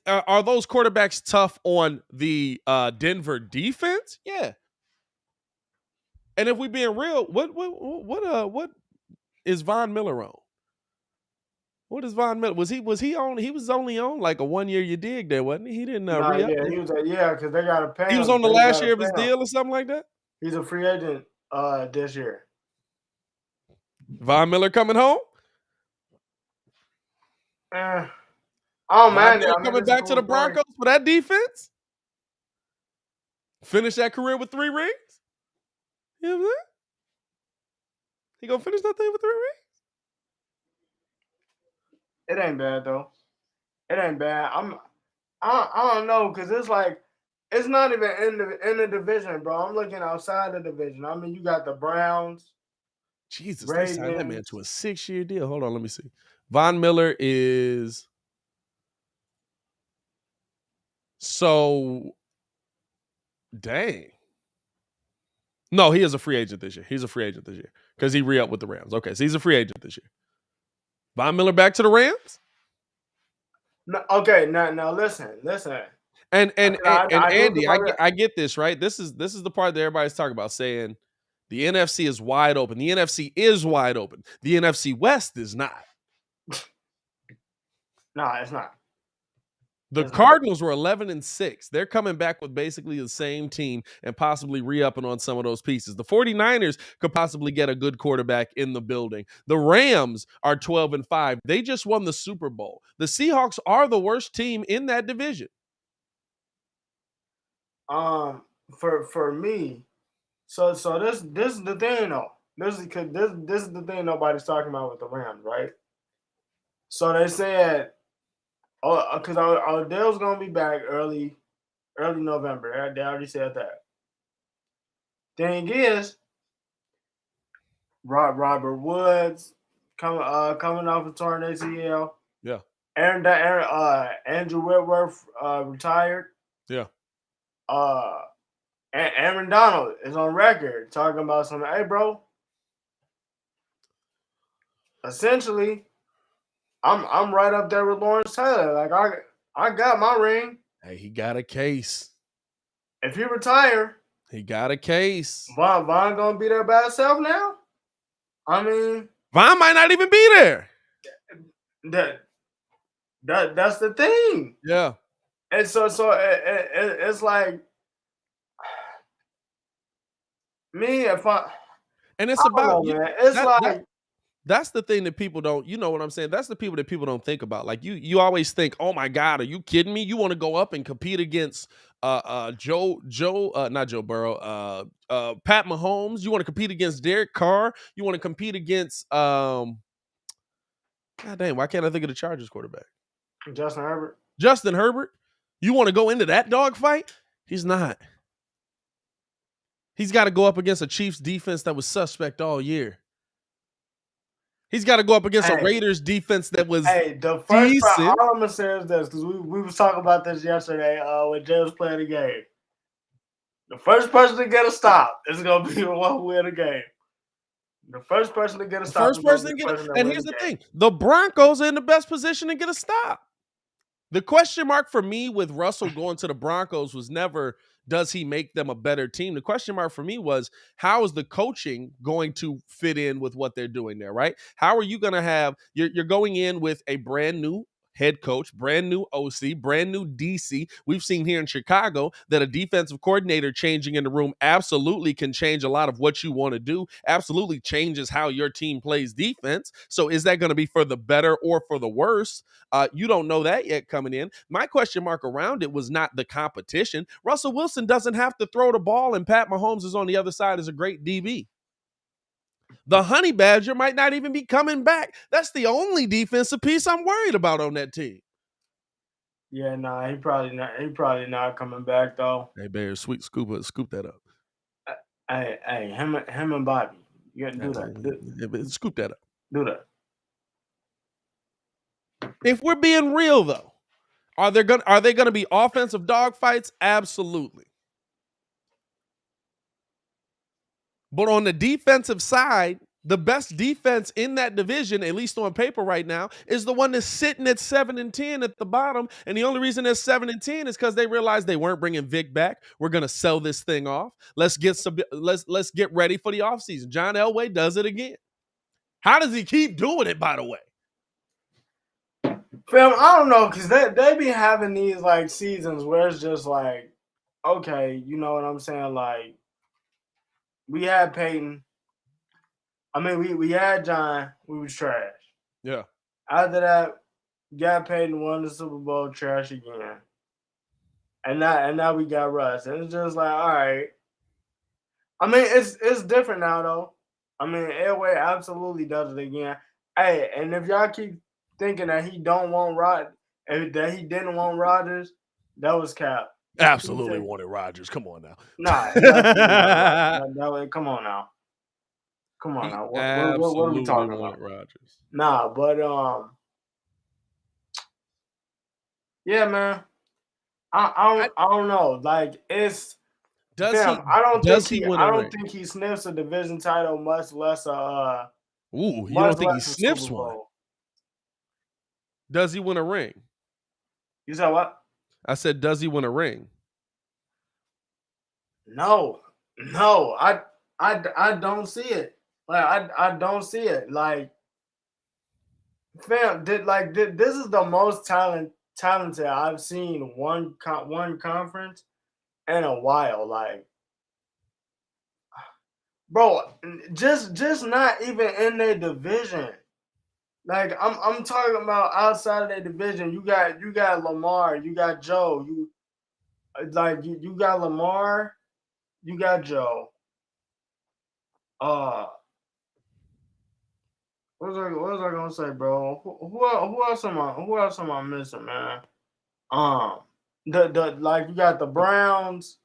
are those quarterbacks tough on the Denver defense? Yeah. And if we being real, what is Von Miller on? What is Von Miller? Was he on? He was only on like a 1 year you dig there, wasn't he? He didn't re-up. Yeah, he was because they got to pay him. He was on the last year of his deal or something like that. He's a free agent this year. Von Miller coming home? Oh man, coming back to the Broncos for that defense? Finish that career with 3 rings? You know what I'm saying? He gonna finish that thing with 3 rings? It ain't bad though. It ain't bad. I don't know because it's like it's not even in the division, bro. I'm looking outside the division. I mean, you got the Browns. Jesus, they signed that man to a 6-year deal. Hold on, let me see. Von Miller is dang. No, he is a free agent this year. He's a free agent this year because he re-upped with the Rams. Okay, so he's a free agent this year. Von Miller back to the Rams? No, okay, now listen. And Andy, I get this, right? This is the part that everybody's talking about, saying the NFC is wide open. The NFC is wide open. The NFC West is not. No, it's not. The Cardinals were 11-6. They're coming back with basically the same team and possibly re-upping on some of those pieces. The 49ers could possibly get a good quarterback in the building. The Rams are 12-5. They just won the Super Bowl. The Seahawks are the worst team in that division. For me, so this is the thing though. This is the thing nobody's talking about with the Rams, right? So they said, because Odell's gonna be back early November. They already said that. Thing is, Robert Woods coming off a torn ACL. Yeah. Andrew Whitworth retired. Yeah. Aaron Donald is on record talking about something. Hey, bro. Essentially, I'm right up there with Lawrence Taylor. Like I got my ring. Hey, he got a case. If he retire, he got a case. Von gonna be there by himself now? I mean, Von might not even be there. That's the thing. Yeah. And so it's like me if I. And it's about know, man. It's that's the thing that people don't, you know what I'm saying? That's the people that people don't think about. Like you always think, oh my God, are you kidding me? You want to go up and compete against not Joe Burrow, Pat Mahomes. You want to compete against Derek Carr. You want to compete against God dang, why can't I think of the Chargers quarterback? Justin Herbert. You want to go into that dogfight? He's not. He's got to go up against a Chiefs defense that was suspect all year. He's got to go up against a Raiders defense that was the first part, all I'm going to say is this, because we was talking about this yesterday when Jay was playing the game. The first person to get a stop is going to be the one who win the game. The first person to get a stop. And here's the thing. The Broncos are in the best position to get a stop. The question mark for me with Russell going to the Broncos was never, does he make them a better team? The question mark for me was, how is the coaching going to fit in with what they're doing there, right? How are you going to have, you're going in with a brand new head coach, brand new OC, brand new DC. We've seen here in Chicago that a defensive coordinator changing in the room absolutely can change a lot of what you want to do, absolutely changes how your team plays defense. So is that going to be for the better or for the worse? You don't know that yet coming in. My question mark around it was not the competition. Russell Wilson doesn't have to throw the ball, and Pat Mahomes is on the other side as a great DB. The Honey Badger might not even be coming back. That's the only defensive piece I'm worried about on that team. Yeah, nah, he probably not coming back though. Hey, Bears, scoop that up. Hey, him and Bobby, you gotta do that. Scoop that up. Do that. If we're being real though, are they gonna be offensive dogfights? Absolutely. But on the defensive side, the best defense in that division, at least on paper right now, is the one that's sitting at 7-10 at the bottom. And the only reason they're 7-10 is because they realized they weren't bringing Vic back. We're gonna sell this thing off. Let's get ready for the offseason. John Elway does it again. How does he keep doing it, by the way? Fam, I don't know, because they be having these like seasons where it's just like, okay, you know what I'm saying? Like, we had Peyton. I mean, we had John. We was trash. Yeah. After that, got Peyton, won the Super Bowl, trash again. And now we got Russ. And it's just like, all right. I mean, it's different now though. I mean, Elway absolutely does it again. Hey, and if y'all keep thinking that he don't want that he didn't want Rodgers, that was cap. Absolutely wanted Rodgers. Come on now. Nah, come on now. Come on now. What are we talking about? Rodgers. Nah, but yeah, man. I don't know. Like it's I don't think he sniffs a division title, much less a you don't think he sniffs one? Does he win a ring? You said what? I said, does he win a ring? No. I don't see it. Like I don't see it. Like, fam, this is the most talented I've seen one conference in a while. Like, bro, just not even in their division. Like, I'm talking about outside of their division. You got Lamar, you got Joe, you got Lamar, you got Joe. What was I gonna say, bro? Who else am I missing, man? The like, you got the Browns.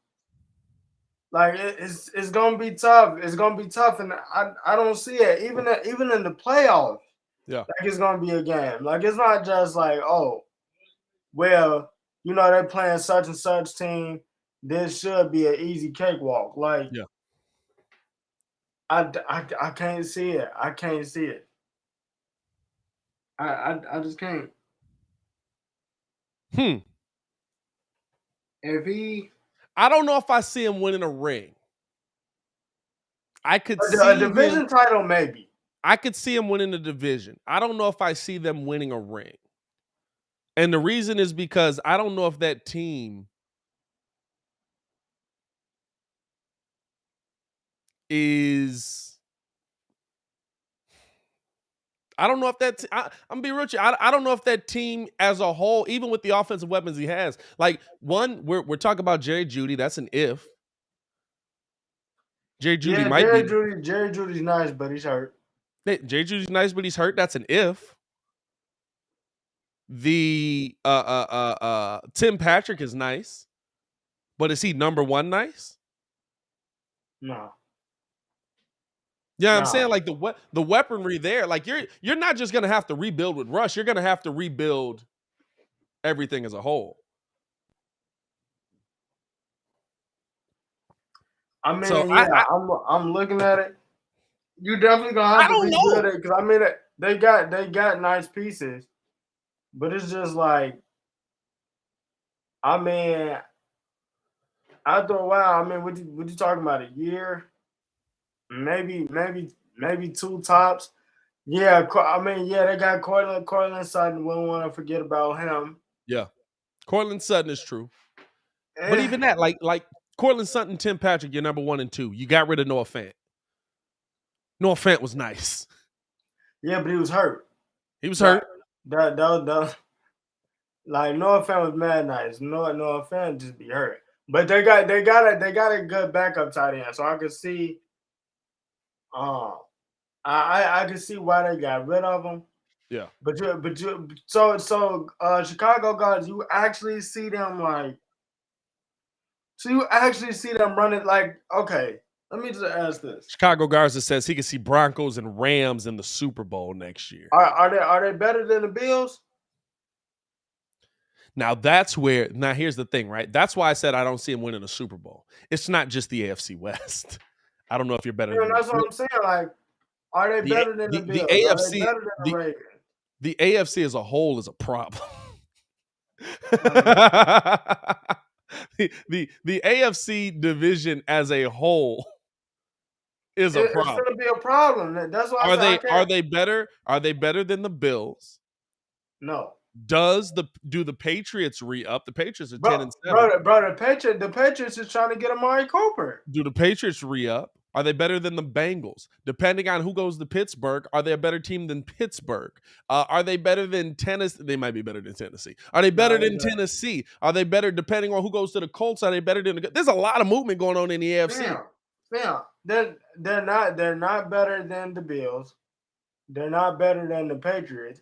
Like, it's gonna be tough. It's gonna be tough, and I don't see it even in the playoffs. Yeah, like, it's gonna be a game. Like, it's not just like, oh, well, you know, they're playing such and such team. This should be an easy cakewalk. Like, yeah. I can't see it. I can't see it. I just can't. I don't know if I see him winning a ring. I could see a division title, maybe. I could see him winning the division. I don't know if I see them winning a ring. And the reason is because I don't know if that team is. I don't know if that. I'm gonna be real with you. I don't know if that team as a whole, even with the offensive weapons he has, like, one, we're talking about Jerry Jeudy. That's an if. Jerry Jeudy might be. Jerry Jeudy's nice, but he's hurt. Jerry Jeudy's nice, but he's hurt. That's an if. The Tim Patrick is nice, but is he number one nice? No. Yeah, I'm saying, like, the weaponry there, like, you're not just gonna have to rebuild with Rush. You're gonna have to rebuild everything as a whole. I mean, so I'm looking at it. You definitely gonna have to rebuild it, because I mean, they got nice pieces, but it's just like, I mean, after a while, I mean, what you talking about, a year? Maybe two tops. Yeah, I mean, yeah, they got Cortland Sutton. We don't want to forget about him. Yeah. Cortland Sutton is true. But Eh, even that, like Cortland Sutton, Tim Patrick, you're number 1 and 2. You got rid of Noah Fant. Noah Fant was nice. yeah, but he was hurt. He was hurt. Like Noah Fant was mad nice. Noah Fant just be hurt. But they got a good backup tight end, so I could see. I can see why they got rid of him. Yeah. Chicago guys, you actually see them like. So you actually see them running like, okay, let me just ask this. Chicago Garza says he can see Broncos and Rams in the Super Bowl next year. Are they better than the Bills? Now here's the thing, right? That's why I said I don't see him winning a Super Bowl. It's not just the AFC West. I don't know if you're better than That's what I'm saying. Like, are they better than the Bills? AFC, are they better than the Ravens? The AFC as a whole is a problem. the AFC division as a whole is a problem. It's going to be a problem. That's why are they better? Are they better than the Bills? No. Do the Patriots re-up? The Patriots are 10-7. The Patriots is trying to get Amari Cooper. Do the Patriots re-up? Are they better than the Bengals? Depending on who goes to Pittsburgh, are they a better team than Pittsburgh? Are they better than Tennessee? They might be better than Tennessee. Are they better than Tennessee? Are they better depending on who goes to the Colts? Are they better than There's a lot of movement going on in the AFC. Yeah. They're not better than the Bills. They're not better than the Patriots.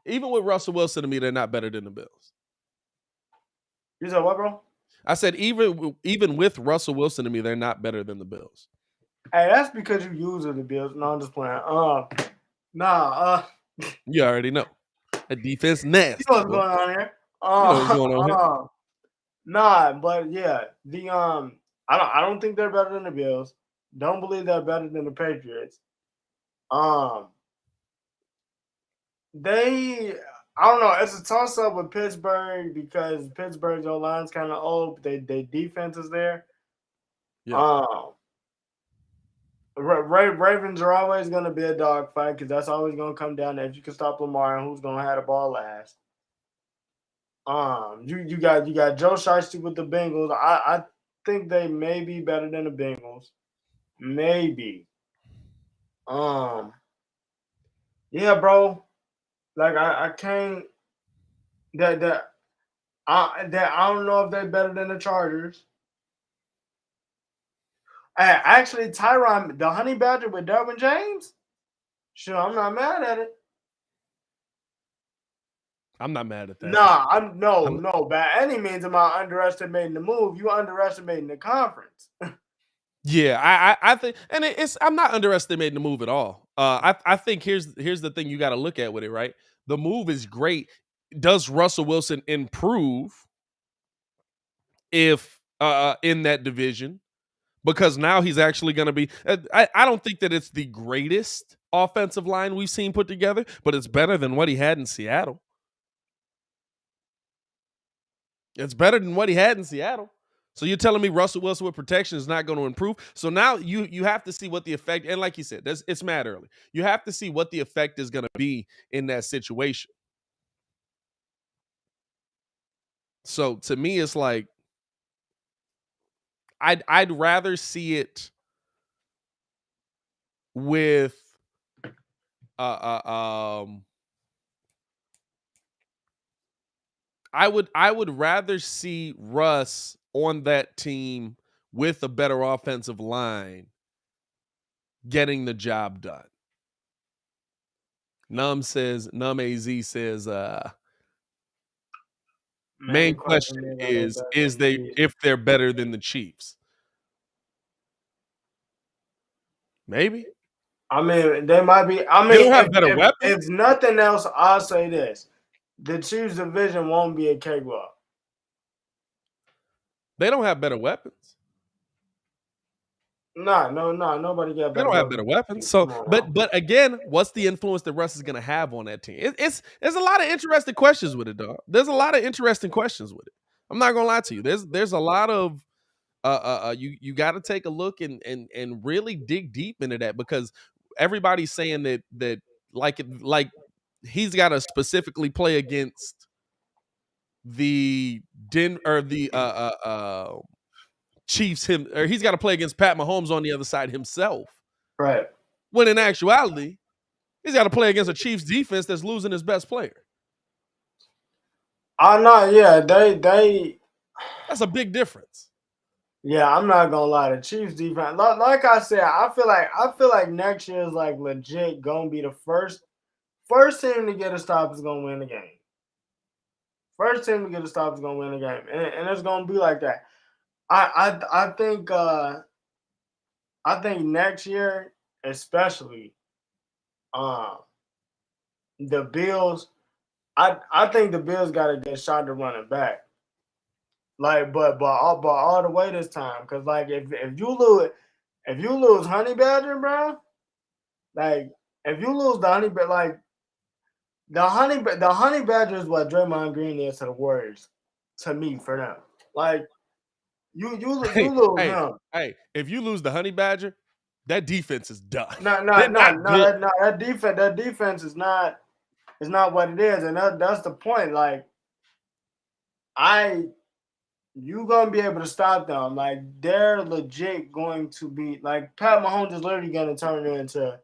Even with Russell Wilson to me, they're not better than the Bills. You said what, bro? I said even with Russell Wilson to me, they're not better than the Bills. Hey, that's because you use the Bills. No, I'm just playing. You already know. A defense nasty. You know what's going on here? Nah, but yeah, I don't think they're better than the Bills. Don't believe they're better than the Patriots. I don't know. It's a toss up with Pittsburgh because Pittsburgh's O-line's kind of old. They defense is there. Yeah. Ravens are always going to be a dogfight because that's always going to come down to if you can stop Lamar and who's going to have the ball last. You got Joe Shiesty with the Bengals. I think they may be better than the Bengals. Maybe. Yeah, bro. Like I can't. I don't know if they're better than the Chargers. Actually, Tyron, the Honey Badger with Derwin James. Sure, I'm not mad at it. I'm not mad at that. No. By any means am I underestimating the move. You underestimating the conference. Yeah, I think, and I'm not underestimating the move at all. I think here's the thing you got to look at with it, right? The move is great. Does Russell Wilson improve if in that division? Because now he's actually going to be. I don't think that it's the greatest offensive line we've seen put together, but it's better than what he had in Seattle. It's better than what he had in Seattle. So you're telling me Russell Wilson with protection is not going to improve? So now you have to see what the effect, and like you said, it's mad early. You have to see what the effect is going to be in that situation. So to me, it's like I'd rather see it with I would rather see Russ on that team with a better offensive line getting the job done. Num AZ says main question is if they're better than the Chiefs. Maybe. I mean, they might be. I mean, they don't have better weapons. If nothing else, I'll say this: the Chiefs division won't be a cakewalk. They don't have better weapons. No, nobody got better. They don't have better weapons. So, but again, what's the influence that Russ is going to have on that team? There's a lot of interesting questions with it, dog. There's a lot of interesting questions with it. I'm not gonna lie to you. There's a lot of you got to take a look and really dig deep into that because everybody's saying that like he's got to specifically play against the Chiefs or he's got to play against Pat Mahomes on the other side himself. Right. When in actuality, he's got to play against a Chiefs defense that's losing his best player. I'm not. Yeah, they. That's a big difference. Yeah, I'm not gonna lie. The Chiefs defense, like I said, I feel like next year is like legit gonna be the first team to get a stop is gonna win the game. First team to get a stop is gonna win the game, and it's gonna be like that. I think next year, especially, the Bills. I think the Bills got a good shot to run it back. Like, but all the way this time, because like if you lose Honey Badger, bro, like if you lose the Honey Badger, like the Honey Badger is what Draymond Green is to the Warriors, to me for them. Like you lose him. Hey, if you lose the Honey Badger, that defense is done. No, that defense is not what it is, and that's the point. Like you gonna be able to stop them. Like they're legit going to be like Pat Mahomes is literally gonna turn into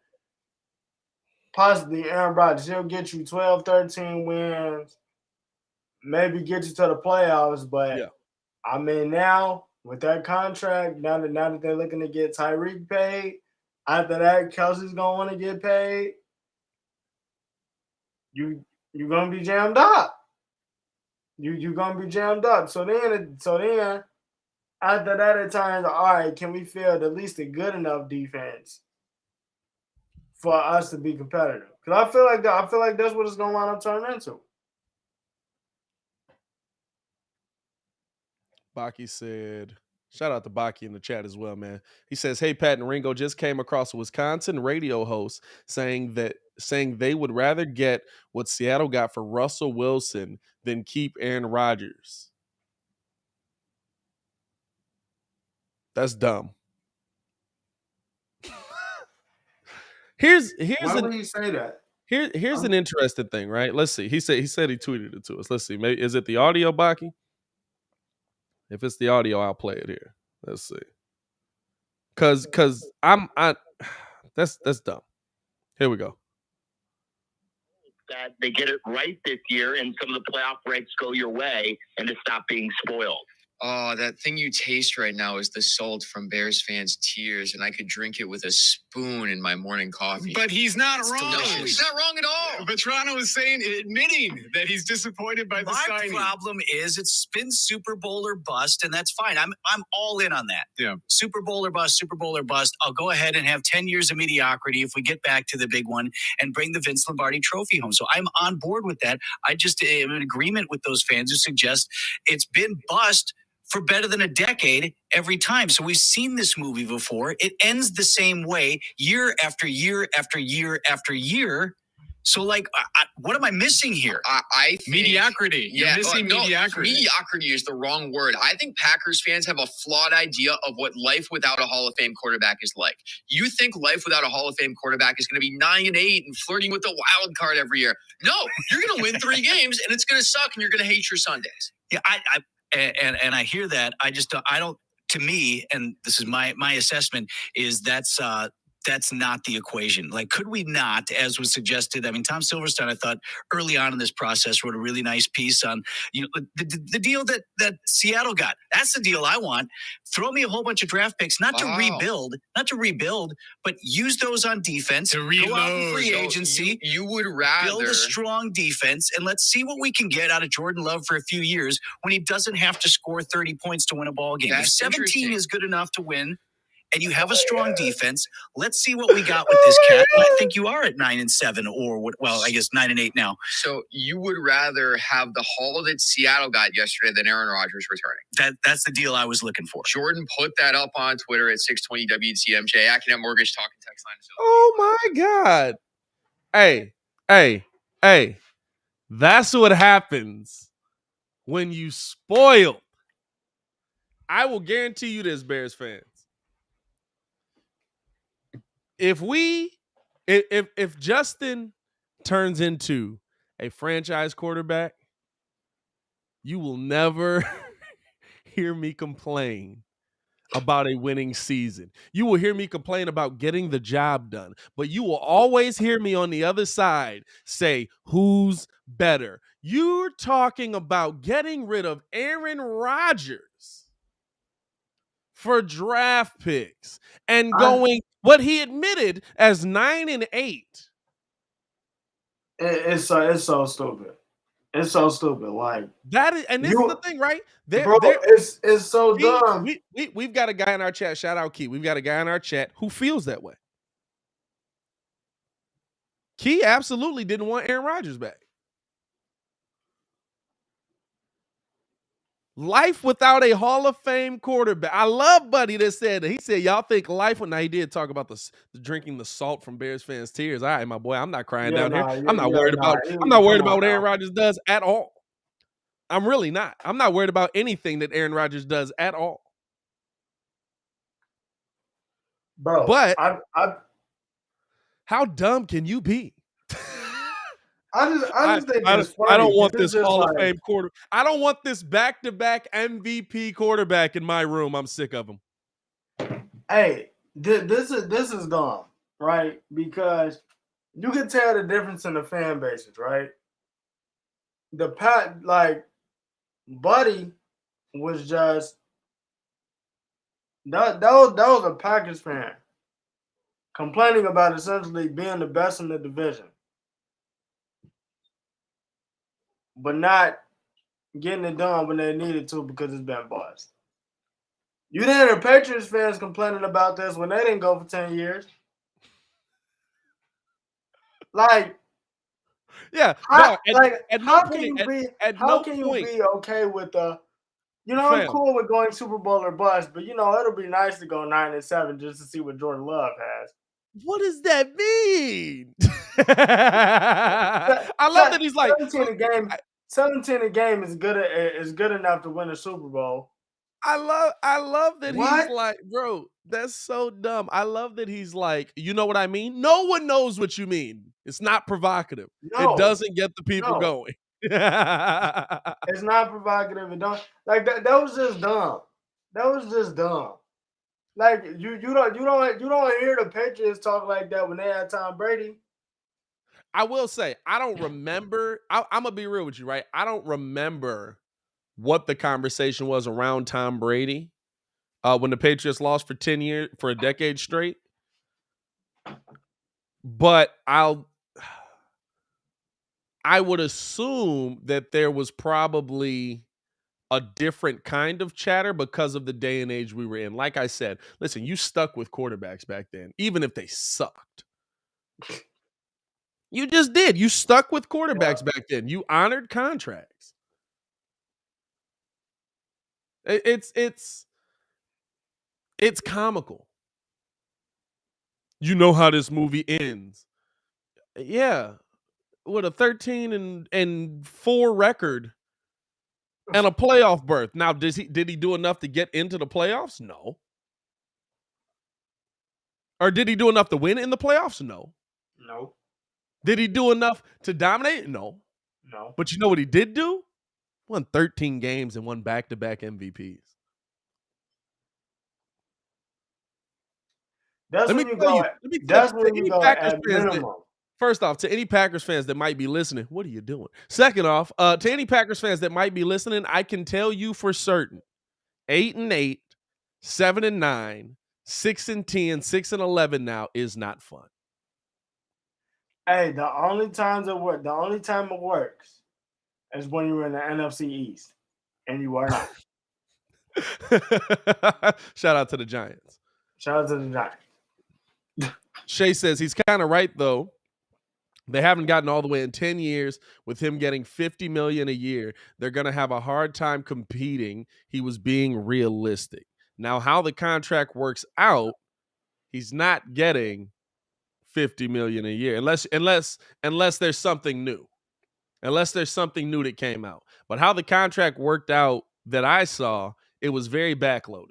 possibly Aaron Rodgers. He'll get you 12, 13 wins, maybe get you to the playoffs. But yeah. I mean, now with that contract, now that they're looking to get Tyreek paid, after that, Kelsey's gonna want to get paid. You're gonna be jammed up. You're gonna be jammed up. So then after that, it turns all right. Can we field at least a good enough defense for us to be competitive? Because I feel like that's what it's gonna wind up turning into. Baki said, shout out to Baki in the chat as well, man. He says, "Hey, Pat and Ringo, just came across a Wisconsin radio host saying they would rather get what Seattle got for Russell Wilson than keep Aaron Rodgers. That's dumb." Why would he say that? Here's an interesting thing, right? Let's see. He said he tweeted it to us. Let's see. Maybe is it the audio, Baki? If it's the audio, I'll play it here. Let's see. Cause that's dumb. Here we go. That they get it right this year and some of the playoff breaks go your way and to stop being spoiled. Oh, that thing you taste right now is the salt from Bears fans' tears, and I could drink it with a spoon in my morning coffee. But he's not wrong. No, he's not wrong at all. Vetrano is admitting that he's disappointed by the signing. My problem is it's been Super Bowl or bust, and that's fine. I'm all in on that. Yeah. Super Bowl or bust, Super Bowl or bust. I'll go ahead and have 10 years of mediocrity if we get back to the big one and bring the Vince Lombardi trophy home. So I'm on board with that. I just am in agreement with those fans who suggest it's been bust for better than a decade every time. So we've seen this movie before. It ends the same way year after year after year after year. So, like, what am I missing here? I think mediocrity. You're missing mediocrity. Mediocrity is the wrong word. I think Packers fans have a flawed idea of what life without a Hall of Fame quarterback is like. You think life without a Hall of Fame quarterback is going to be 9-8 and flirting with the wild card every year. No, you're going to win 3 games and it's going to suck and you're going to hate your Sundays. Yeah, and I hear that. I don't. To me, and this is my assessment, is that's not the equation. Like, could we not, as was suggested? I mean, Tom Silverstein, I thought early on in this process, wrote a really nice piece on the deal that Seattle got. That's the deal I want. Throw me a whole bunch of draft picks, not to rebuild, but use those on defense. To reload. Go out in free agency. You would rather build a strong defense, and let's see what we can get out of Jordan Love for a few years when he doesn't have to score 30 points to win a ball game. If 17 is good enough to win, and you have a strong defense, let's see what we got with this cat. And I think you are at 9-7, or well, I guess 9-8 now. So you would rather have the haul that Seattle got yesterday than Aaron Rodgers returning. That's the deal I was looking for. Jordan put that up on Twitter at 620 WCMJ. Accident Mortgage Talking Text Line. Oh my God. Hey. That's what happens when you spoil. I will guarantee you this, Bears fans. If we If Justin turns into a franchise quarterback, you will never hear me complain about a winning season. You will hear me complain about getting the job done, but you will always hear me on the other side say, who's better? You're talking about getting rid of Aaron Rodgers for draft picks and going what he admitted as 9-8. It's so stupid. It's so stupid. Like that is, and this is the thing, right? Bro, it's so dumb. We've got a guy in our chat. Shout out Key. We've got a guy in our chat who feels that way. Key absolutely didn't want Aaron Rodgers back. Life without a Hall of Fame quarterback. I love Buddy that said that. He said, y'all think life, now he did talk about the drinking the salt from Bears fans' tears. All right, my boy, I'm not crying down here. I'm not worried about what Aaron Rodgers does at all. I'm really not. I'm not worried about anything that Aaron Rodgers does at all. Bro, but how dumb can you be? I just think it's funny. I don't want this Hall of Fame quarter. I don't want this back-to-back MVP quarterback in my room. I'm sick of him. Hey, this is dumb, right? Because you can tell the difference in the fan bases, right? Buddy was just that was a Packers fan complaining about essentially being the best in the division, but not getting it done when they needed to because it's been bust. You didn't hear Patriots fans complaining about this when they didn't go for 10 years. Like, yeah, how can you be okay with I'm cool with going Super Bowl or bust, but it'll be nice to go 9-7 just to see what Jordan Love has. What does that mean? I love that he's like 17 a game is good enough to win a Super Bowl. I love that he's like, bro, that's so dumb. I love that he's like, you know what I mean? No one knows what you mean. It's not provocative. It doesn't get the people going. It's not provocative. It don't that was just dumb. That was just dumb. Like you don't hear the Patriots talk like that when they had Tom Brady. I will say, I don't remember. I'm gonna be real with you, right? I don't remember what the conversation was around Tom Brady when the Patriots lost for 10 years, for a decade straight. But I would assume that there was probably a different kind of chatter because of the day and age we were in. Like I said, listen, you stuck with quarterbacks back then, even if they sucked. You just did. You stuck with quarterbacks back then. You honored contracts. It's comical. You know how this movie ends. Yeah. With a 13-4 record and a playoff berth. Now, did he do enough to get into the playoffs? No. Or did he do enough to win in the playoffs? No. No. Did he do enough to dominate? No. No. But you know what he did do? Won 13 games and won back-to-back MVPs. That's when you go at minimum. First off, to any Packers fans that might be listening, what are you doing? Second off, to any Packers fans that might be listening, I can tell you for certain, 8-8, 7-9, 6-10, 6-11 now is not fun. Hey, the only time it works is when you're in the NFC East, and you are not. Shout out to the Giants. Shout out to the Giants. Shay says he's kind of right, though. They haven't gotten all the way in 10 years with him getting $50 million a year. They're going to have a hard time competing. He was being realistic. Now, how the contract works out, he's not getting $50 million a year unless there's something new. Unless there's something new that came out. But how the contract worked out that I saw, it was very backloaded.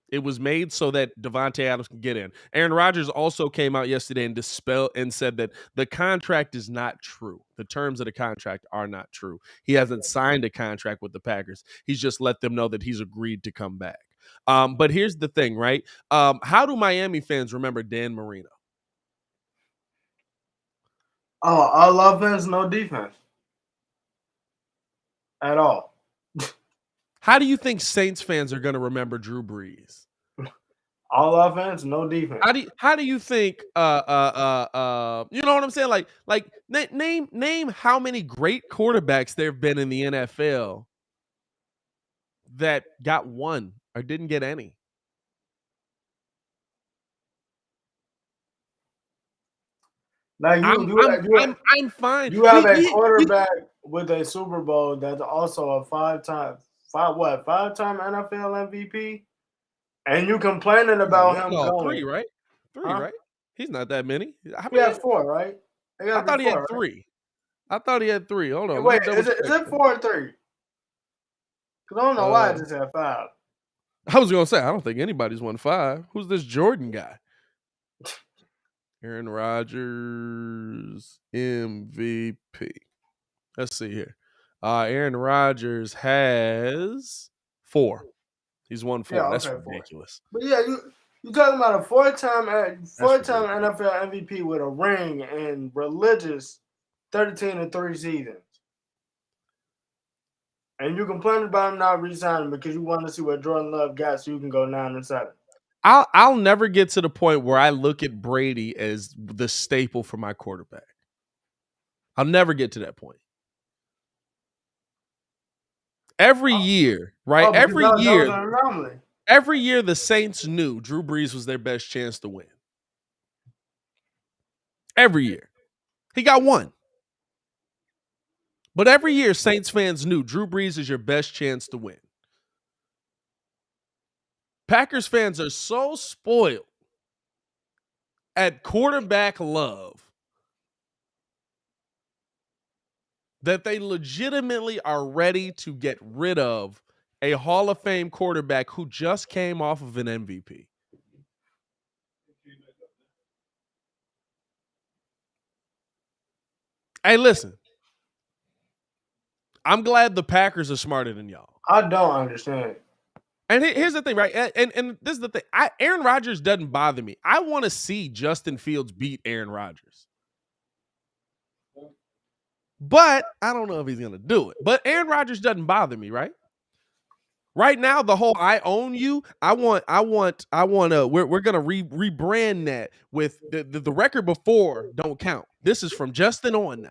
It was made so that Devontae Adams can get in. Aaron Rodgers also came out yesterday and dispelled and said that the contract is not true. The terms of the contract are not true. He hasn't signed a contract with the Packers. He's just let them know that he's agreed to come back. But here's the thing, right? How do Miami fans remember Dan Marino? Oh, all offense, no defense at all. How do you think Saints fans are going to remember Drew Brees? All offense, no defense. How do you think you know what I'm saying? Like name how many great quarterbacks there have been in the NFL that got one or didn't get any. Now I'm fine. You have a quarterback with a Super Bowl that's also a five-time NFL MVP, and you complaining about him going 3, right? 3, right? He's not that many. He has 4, right? I thought he had 3. Right? I thought he had 3. Hold on. Wait, is it 4 or 3? Because I don't know why I just had 5. I was gonna say I don't think anybody's won 5. Who's this Jordan guy? Aaron Rodgers MVP. Let's see here. Aaron Rodgers has 4. He's won 4. Yeah, That's okay, ridiculous. 4. But yeah, you talking about a four-time NFL MVP with a ring and religious 13-3 seasons. And you complain about him not re-signing because you want to see what Jordan Love got so you can go 9-7. I'll never get to the point where I look at Brady as the staple for my quarterback. I'll never get to that point. Every year, right? Every year the Saints knew Drew Brees was their best chance to win. Every year. He got 1. But every year Saints fans knew Drew Brees is your best chance to win. Packers fans are so spoiled at quarterback love that they legitimately are ready to get rid of a Hall of Fame quarterback who just came off of an MVP. Hey, listen. I'm glad the Packers are smarter than y'all. I don't understand it. And here's the thing, right? And this is the thing. Aaron Rodgers doesn't bother me. I want to see Justin Fields beat Aaron Rodgers. But I don't know if he's going to do it. But Aaron Rodgers doesn't bother me, right? Right now, the whole "I own you." We're going to rebrand that with the record before don't count. This is from Justin on now.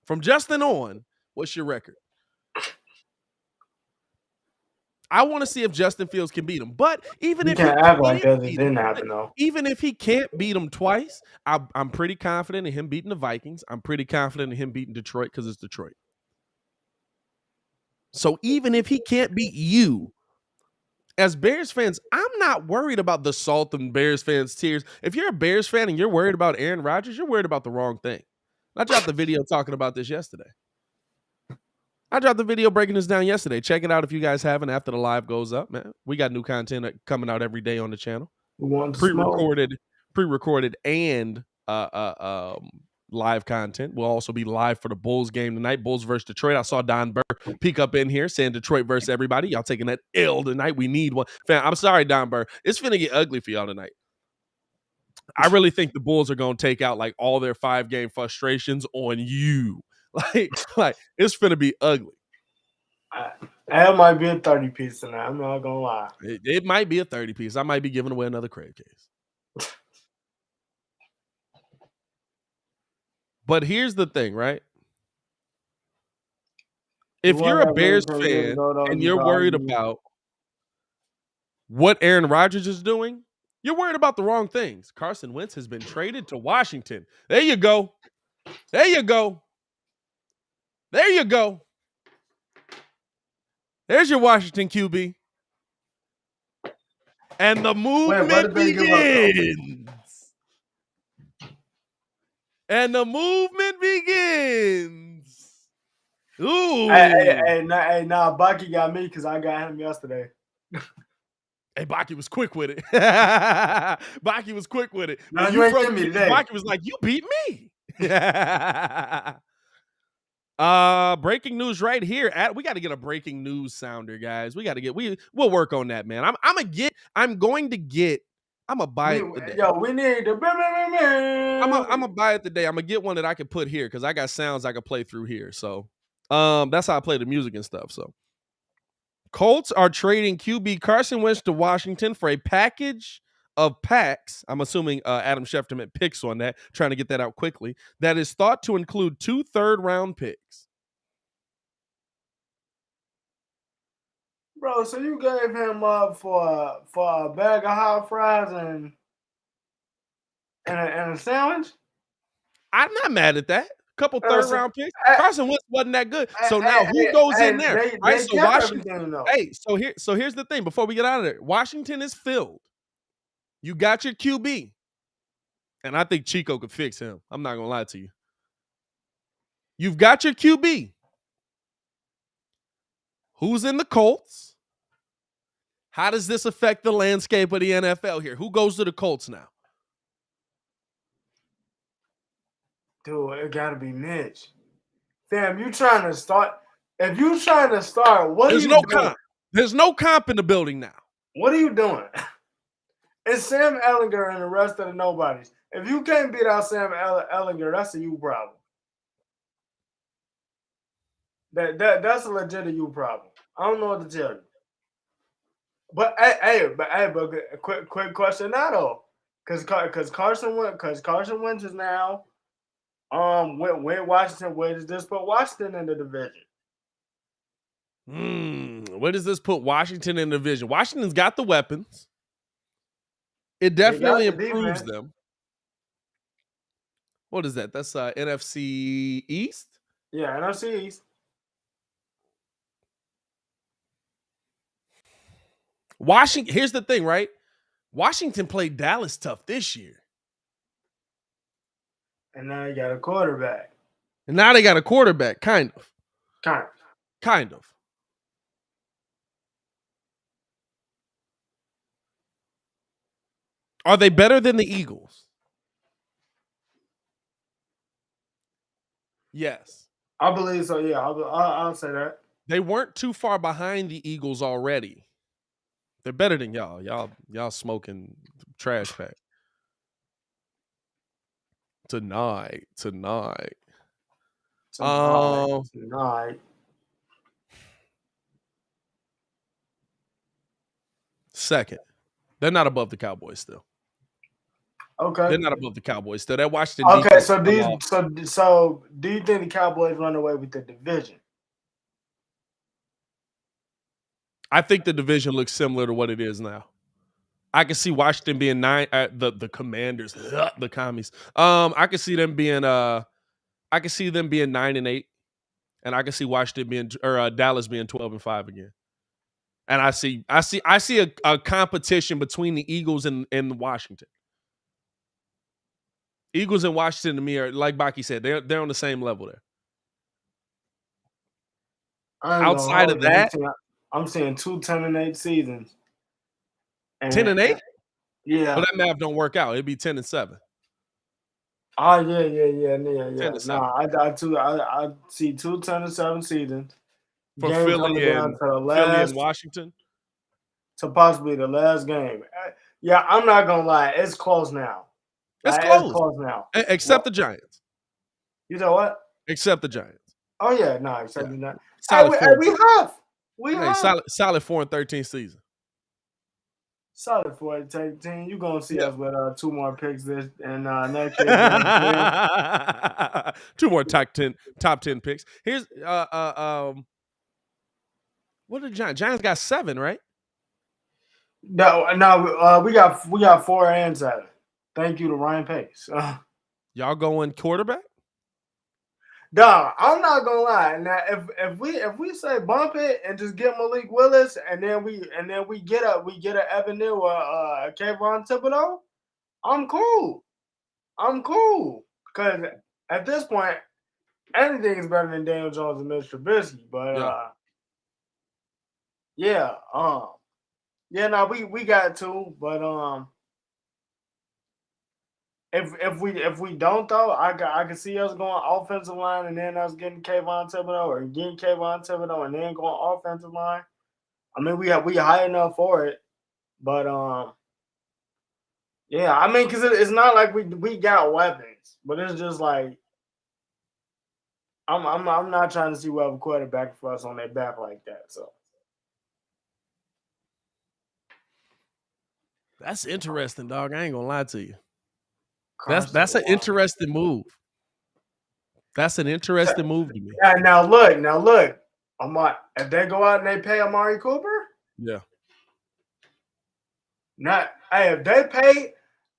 From Justin on, what's your record? I want to see if Justin Fields can beat him. But even if he act like that, it didn't happen though. Even if he can't beat him twice, I'm pretty confident in him beating the Vikings. I'm pretty confident in him beating Detroit because it's Detroit. So even if he can't beat you, as Bears fans, I'm not worried about the salt and Bears fans' tears. If you're a Bears fan and you're worried about Aaron Rodgers, you're worried about the wrong thing. I dropped the video talking about this yesterday. I dropped the video breaking this down yesterday. Check it out if you guys haven't after the live goes up, man. We got new content coming out every day on the channel. Pre-recorded and live content. We'll also be live for the Bulls game tonight. Bulls versus Detroit. I saw Don Burr peek up in here saying Detroit versus everybody. Y'all taking that L tonight. We need one. Fam, I'm sorry, Don Burr. It's finna get ugly for y'all tonight. I really think the Bulls are going to take out like all their 5-game frustrations on you. Like it's finna be ugly. That might be a 30-piece tonight. I'm not gonna lie. It might be a 30-piece. I might be giving away another Craig case. But here's the thing, right? If you're a Bears fan and you're worried about what Aaron Rodgers is doing, you're worried about the wrong things. Carson Wentz has been traded to Washington. There you go. There you go. There you go. There's your Washington QB. And the movement begins. And the movement begins. Ooh. Hey, Bucky got me because I got him yesterday. Hey, Baki was quick with it. Baki was quick with it. No, When you you ain't broke get me the news, today. Baki was like, "You beat me." Breaking news right here. We got to get a breaking news sounder, guys. We'll work on that, man. I'm going to buy it today. We need the. I'm gonna buy it today. I'm gonna get one that I can put here because I got sounds I can play through here. So, that's how I play the music and stuff. So, Colts are trading QB Carson Wentz to Washington for a package of packs. I'm assuming Adam Schefter meant picks on that, trying to get that out quickly. That is thought to include 2 third-round picks. Bro, so you gave him up for a bag of hot fries and a sandwich? I'm not mad at that. Couple third-round picks. Carson Wentz wasn't that good. So now who goes in there? They So Washington. So here's the thing. Before we get out of there, Washington is filled. You got your QB, and I think Chico could fix him. I'm not gonna lie to you. You've got your QB. Who's in the Colts? How does this affect the landscape of the NFL here? Who goes to the Colts now? Dude, it gotta be Mitch. Fam, you trying to start? If you trying to start, what There's are you no doing? comp. There's no comp in the building now. What are you doing? It's Sam Ehlinger and the rest of the nobodies. If you can't beat out Sam Ehlinger, that's a you problem. That's a legit you problem. I don't know what to tell you. But quick question now though, because Carson Wentz is now where Washington. Where does this put Washington in the division? Where does this put Washington in the division? Washington's got the weapons. It definitely improves them. What is that? That's NFC East? Yeah, NFC East. Washington, here's the thing, right? Washington played Dallas tough this year. And now you got a quarterback. And now they got a quarterback, kind of. Kind of. Are they better than the Eagles? Yes. I believe so, yeah. I'll say that. They weren't too far behind the Eagles already. They're better than y'all. Y'all smoking trash pack. Tonight. Second. They're not above the Cowboys still. Okay. They're not above the Cowboys still. They're Washington. Okay, so do you think the Cowboys run away with the division? I think the division looks similar to what it is now. I can see Washington being 9. The Commanders, the commies. I can see them being 9-8, and I can see Washington being Dallas being 12-5 again. And I see a competition between the Eagles and Washington. Eagles and Washington to me are, like Baki said, they're on the same level there. Outside of that, I'm seeing 2 10-8 seasons. 10-8? Yeah. But that math don't work out. It'd be 10-7. Oh yeah. 10-7. Nah, I see 2 10-7 seasons. For Philly and Washington? To possibly the last game. Yeah, I'm not gonna lie, it's close now. It's close now. Except the Giants. You know what? Except the Giants. Oh yeah, no, except the Giants. We have. Solid 4-13 season. Solid 4-13. You're gonna see us with 2 more picks this and next year. 2 more top 10 picks. Here's what are the Giants? Giants got 7, right? No, we got 4 and 7. Thank you to Ryan Pace. Y'all going quarterback? Dog, I'm not gonna lie. Now, if we say bump it and just get Malik Willis, and then we get a Evan Neal or Kayvon Thibodeau, I'm cool. Because at this point, anything is better than Daniel Jones and Mitch Trubisky. But Yeah, no, we got two, but if we don't though, I can see us going offensive line and then us getting Kayvon Thibodeau or getting Kayvon Thibodeau and then going offensive line. I mean, we high enough for it, but yeah, I mean, because it's not like we got weapons, but it's just like I'm not trying to see we have a quarterback for us on their back like that. So That's interesting, dog. I ain't gonna lie to you. Carson That's an Wentz. interesting move. That's an interesting move to me. Yeah, now look. If they go out and they pay Amari Cooper, Yeah.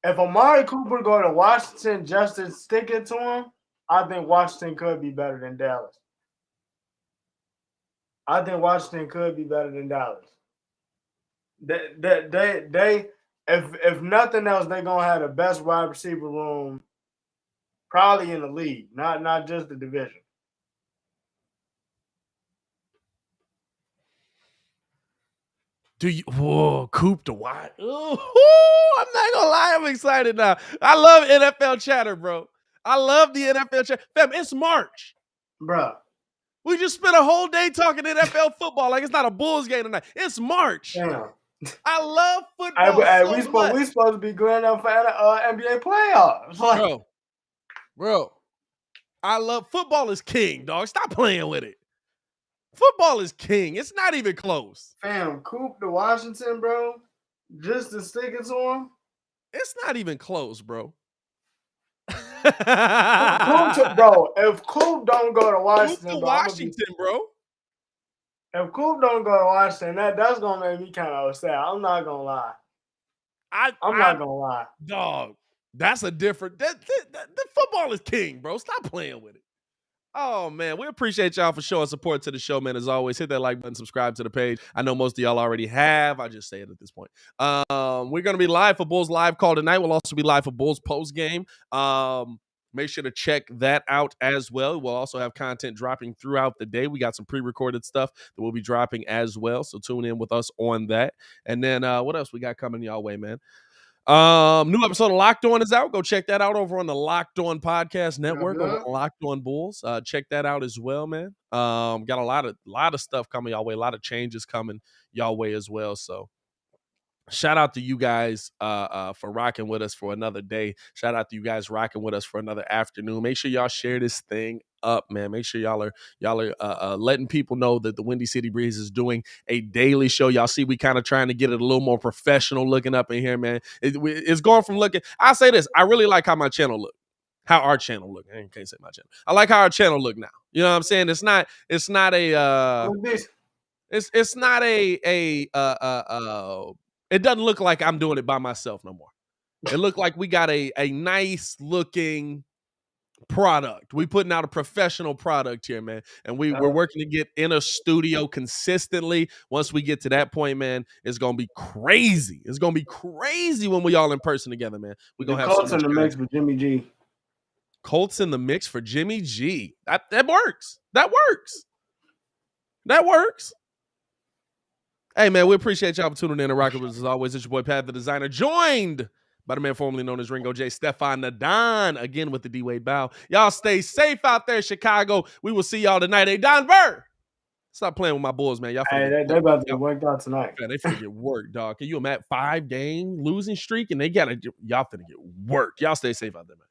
If Amari Cooper go to Washington just to stick it to him, I think Washington could be better than Dallas. They if nothing else, they're gonna have the best wide receiver room probably in the league, not just the division. Do you? Whoa, Coop the wide. Ooh, I'm not gonna lie, I'm excited now. I love NFL chatter, bro. I love the NFL chatter. Fam, it's March. Bruh. We just spent a whole day talking NFL football like it's not a Bulls game tonight. It's March. Damn. I love football so much. We supposed to be going up for NBA playoffs. Like, Bro, I love football is king, dog. Stop playing with it. Football is king. It's not even close. Fam, Coop to Washington, bro, just to stick it to him. It's not even close, bro. If Coop don't go to Washington, bro. If Coop don't go to Washington, that's gonna make me kind of upset. I'm not gonna lie. I'm not gonna lie, dog. That's a different. The football is king, bro. Stop playing with it. Oh, man, we appreciate y'all for showing support to the show, man. As always, hit that like button, subscribe to the page. I know most of y'all already have. I just say it at this point. We're going to be live for Bulls Live Call tonight. We'll also be live for Bulls Post Game. Make sure to check that out as well. We'll also have content dropping throughout the day. We got some pre-recorded stuff that we'll be dropping as well, so tune in with us on that. And then what else we got coming y'all way, man? New episode of Locked On is out. Go check that out over on the Locked On Podcast Network, over on Locked On Bulls. Check that out as well, man. Got a lot of stuff coming y'all way, a lot of changes coming y'all way as well. So shout out to you guys for rocking with us for another day. Shout out to you guys rocking with us for another afternoon. Make sure y'all share this thing up, man. Make sure y'all are letting people know that the Windy City Breeze is doing a daily show. Y'all see we kind of trying to get it a little more professional looking up in here, man. It's going from looking. I'll say this. I really like how my channel look. How our channel look. I can't say my channel. I like how our channel look now. You know what I'm saying? It's not it doesn't look like I'm doing it by myself no more. It looked like we got a nice looking product. We putting out a professional product here, man. And we're working to get in a studio consistently. Once we get to that point, man, it's gonna be crazy. It's gonna be crazy when we all in person together, man. We're gonna have Colts in the mix for Jimmy G. Colts in the mix for Jimmy G. That works. That works. Hey, man, we appreciate y'all for tuning in and rocking with us as always. It's your boy, Pat the Designer, joined by the man formerly known as Ringo J. Stefan the Don, again with the D-Wade Bow. Y'all stay safe out there, Chicago. We will see y'all tonight. Hey, Don Burr, stop playing with my Bulls, man. Y'all they about to get worked out tonight. Man, they finna get worked, dog. Can you imagine 5-game losing streak? And y'all finna get worked. Y'all stay safe out there, man.